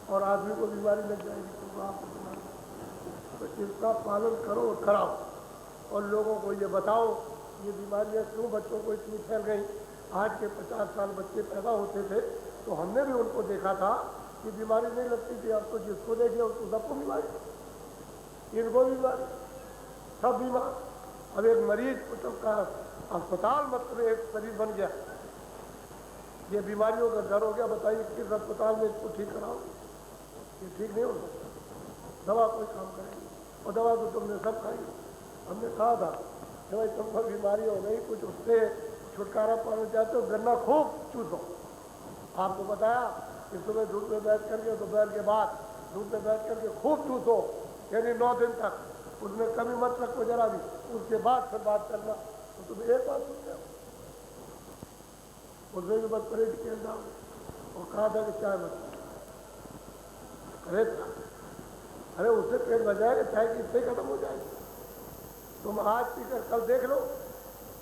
और आदमी को बीमारी लग जाएगी, तो आपको बीमारी। तो इसका पालन करो और कराओ, और लोगों को ये बताओ ये बीमारियाँ क्यों बच्चों को इतनी फैल गई। आज के 50 साल बच्चे पैदा होते थे तो हमने भी उनको देखा था कि बीमारी नहीं लगती थी। अब तो जिसको देखिए उसको सबको बीमारी, इनको बीमारी, सब बीमार। अब एक मरीज का अस्पताल मतलब एक शरीर बन गया, ये बीमारियों का डर हो गया। बताइए किस अस्पताल में इसको ठीक कराओ, ये ठीक नहीं हो सकता। दवा कोई काम करेगी, और दवा तो तुमने सब खाई। हमने कहा था कि भाई तुमको बीमारी हो गई, कुछ उससे छुटकारा पाना चाहते हो, गन्ना खूब चूसो। आपको बताया कि सुबह धूप में बैठ करके, दोपहर के बाद धूप में बैठ करके खूब चूसो, यानी 9 दिन तक, उसमें कमी मत रखो जरा भी, उसके बाद फिर बात करना। तो तुम एक बात सुनते हो, उसमें भी बस परहेज किया जाओगे। और कहा था कि चाय मत अरे था, अरे उससे पेट भर जाएगा, चाय की इच्छा ही खत्म हो जाएगी। तुम आज पीकर कल देख लो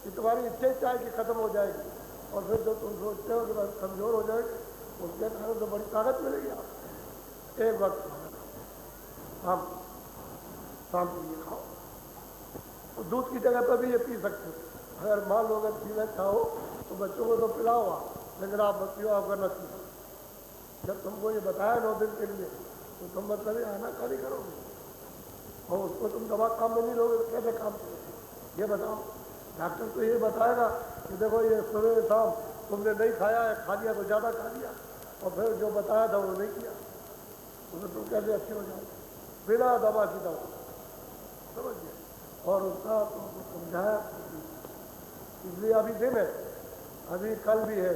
कि तुम्हारी इच्छा ही चाय की खत्म हो जाएगी, और फिर जो तुम सोचते हो कि बस कमजोर हो जाएगी, उसके कारण तो बड़ी ताकत मिलेगी आपको। एक वक्त शाम शाम को ये खाओ, तो दूध की जगह पर भी ये पी सकते हो। अगर मान लो अगर पीना चाहो तो बच्चों को तो पिलाओ आप, लेकिन आप मत पियो, आपका न पीओ। जब तुमको ये बताया 9 दिन के लिए, तो तुम मतलब ये आना खाली करोगे, और उसको तुम दवा काम में नहीं लोगे तो कैसे काम करोगे? ये बताओ। डॉक्टर तो ये बताएगा कि देखो ये सुबह शाम तुमने नहीं खाया है, खा लिया तो ज़्यादा खा लिया, और फिर जो बताया था वो नहीं किया, तो फिर तुम कैसे अच्छे हो जाओगे? बिना दवा की दवा, समझ गए? और उसका तुमको समझाया, इसलिए अभी दिन है, अभी कल भी है,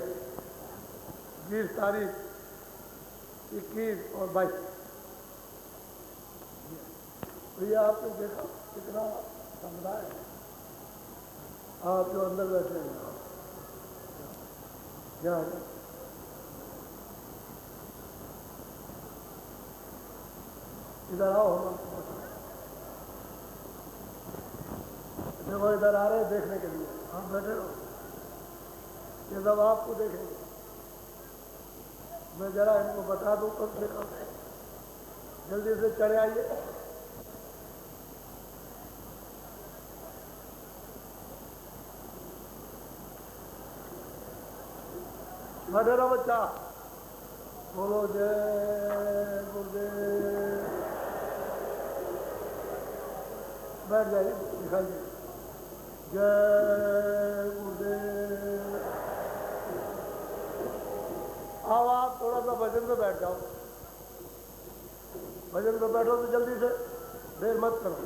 20 तारीख, 21 और 22। तो ये आपने देखा कितना समुदाय है। आप जो अंदर बैठे हैं क्या है? इधर आओ, हम देखो इधर आ रहे हैं देखने के लिए, आप बैठे रहो, ये सब आपको देखेंगे। मैं जरा इनको बता दूं कम से कम, जल्दी से चले आइए। बैठे रहो बच्चा, बोलो जय गुरुदेव। बैठ जाइए, दिखाइए जय गुरुदेव। आओ आप थोड़ा सा भजन पे बैठ जाओ, भजन पे बैठो तो जल्दी से, देर मत करो।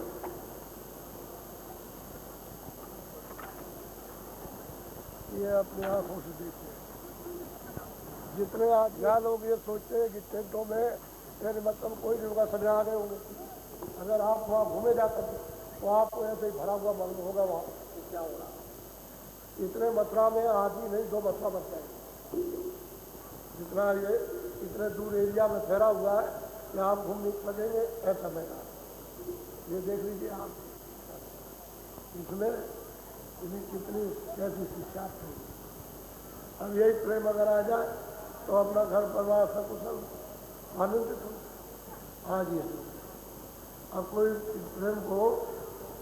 ये अपनी आंखों से देखिए, जितने आज यहाँ लोग ये सोचते हैं कि टेंटों में फिर मतलब कोई नहीं होगा, सब आ गए होंगे। अगर आप वहाँ घूमे जाकर तो आपको ऐसे ही भरा हुआ मालूम होगा वहाँ क्या हो रहा। इतने मथुरा में आदमी नहीं 2 मथुरा बच जाएंगे, जितना ये इतने दूर एरिया में फैला हुआ है कि आप घूम नहीं सकेंगे ऐसा मैदान। ये देख लीजिए आप, इसमें इतनी कितनी कैसी शिक्षा थी। अब यही प्रेम अगर आ जाए तो अपना घर परिवार सब कुछ आनंदित हो। आज ये अब कोई प्रेम को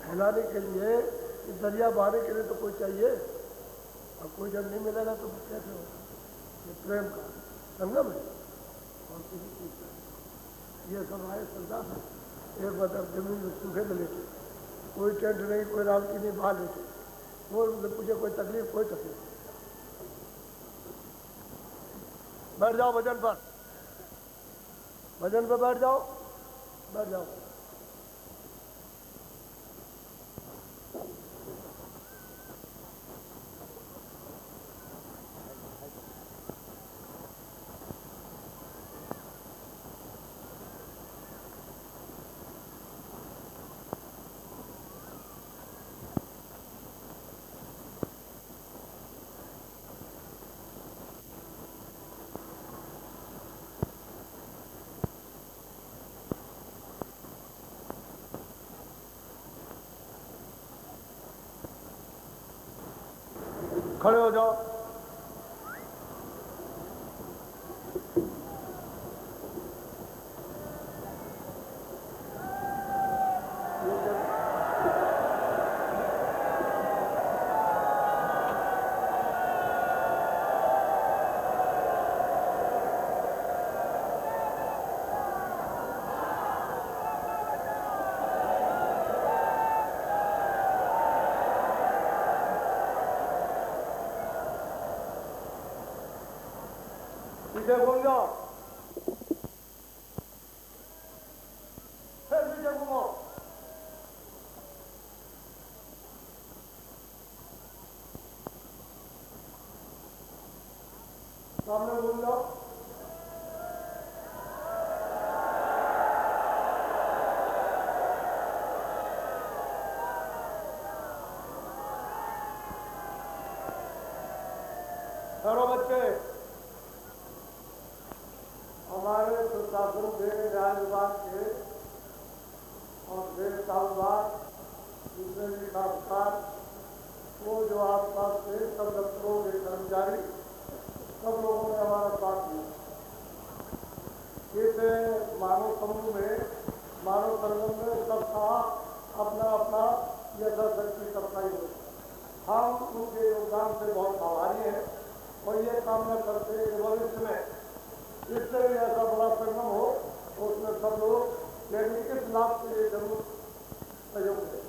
फैलाने के लिए, इस दरिया बहाने के लिए तो कोई चाहिए। अब कोई जब नहीं मिलेगा तो कैसे होगा? ये प्रेम का संगम है, और किसी चीज़ का ये सब आए श्रद्धा था। एक मतलब जमीन में सूखे में लेटे, कोई टेंट नहीं, कोई रामकी नहीं, बाहर लेटे, वो पूछे कोई तकलीफ, कोई तकलीफ। बैठ जाओ भजन पर, भजन पर बैठ जाओ, बैठ जाओ। खड़े हो जाओ। पीछे घूम जाओ, फिर पीछे घूमो। सामने घूम जाओ। चलो बच्चे, प्रशासन से न्याय विभाग के और देश कारोबार दूसरे भी खासकार वो जो आसपास से सब दफ्तरों के कर्मचारी सब लोगों ने हमारा साथ दिया। इस मानव समूह में मानव संगम में सबका अपना अपना यथाशक्ति सफाई हो। हम उनके योगदान से बहुत आभारी हैं और ये कामना करते हैं कि भविष्य में इससे भी ऐसा बड़ा संगम हो तो उसमें सब लोग लेकिन इस लाभ के लिए जरूर सहयोग करें।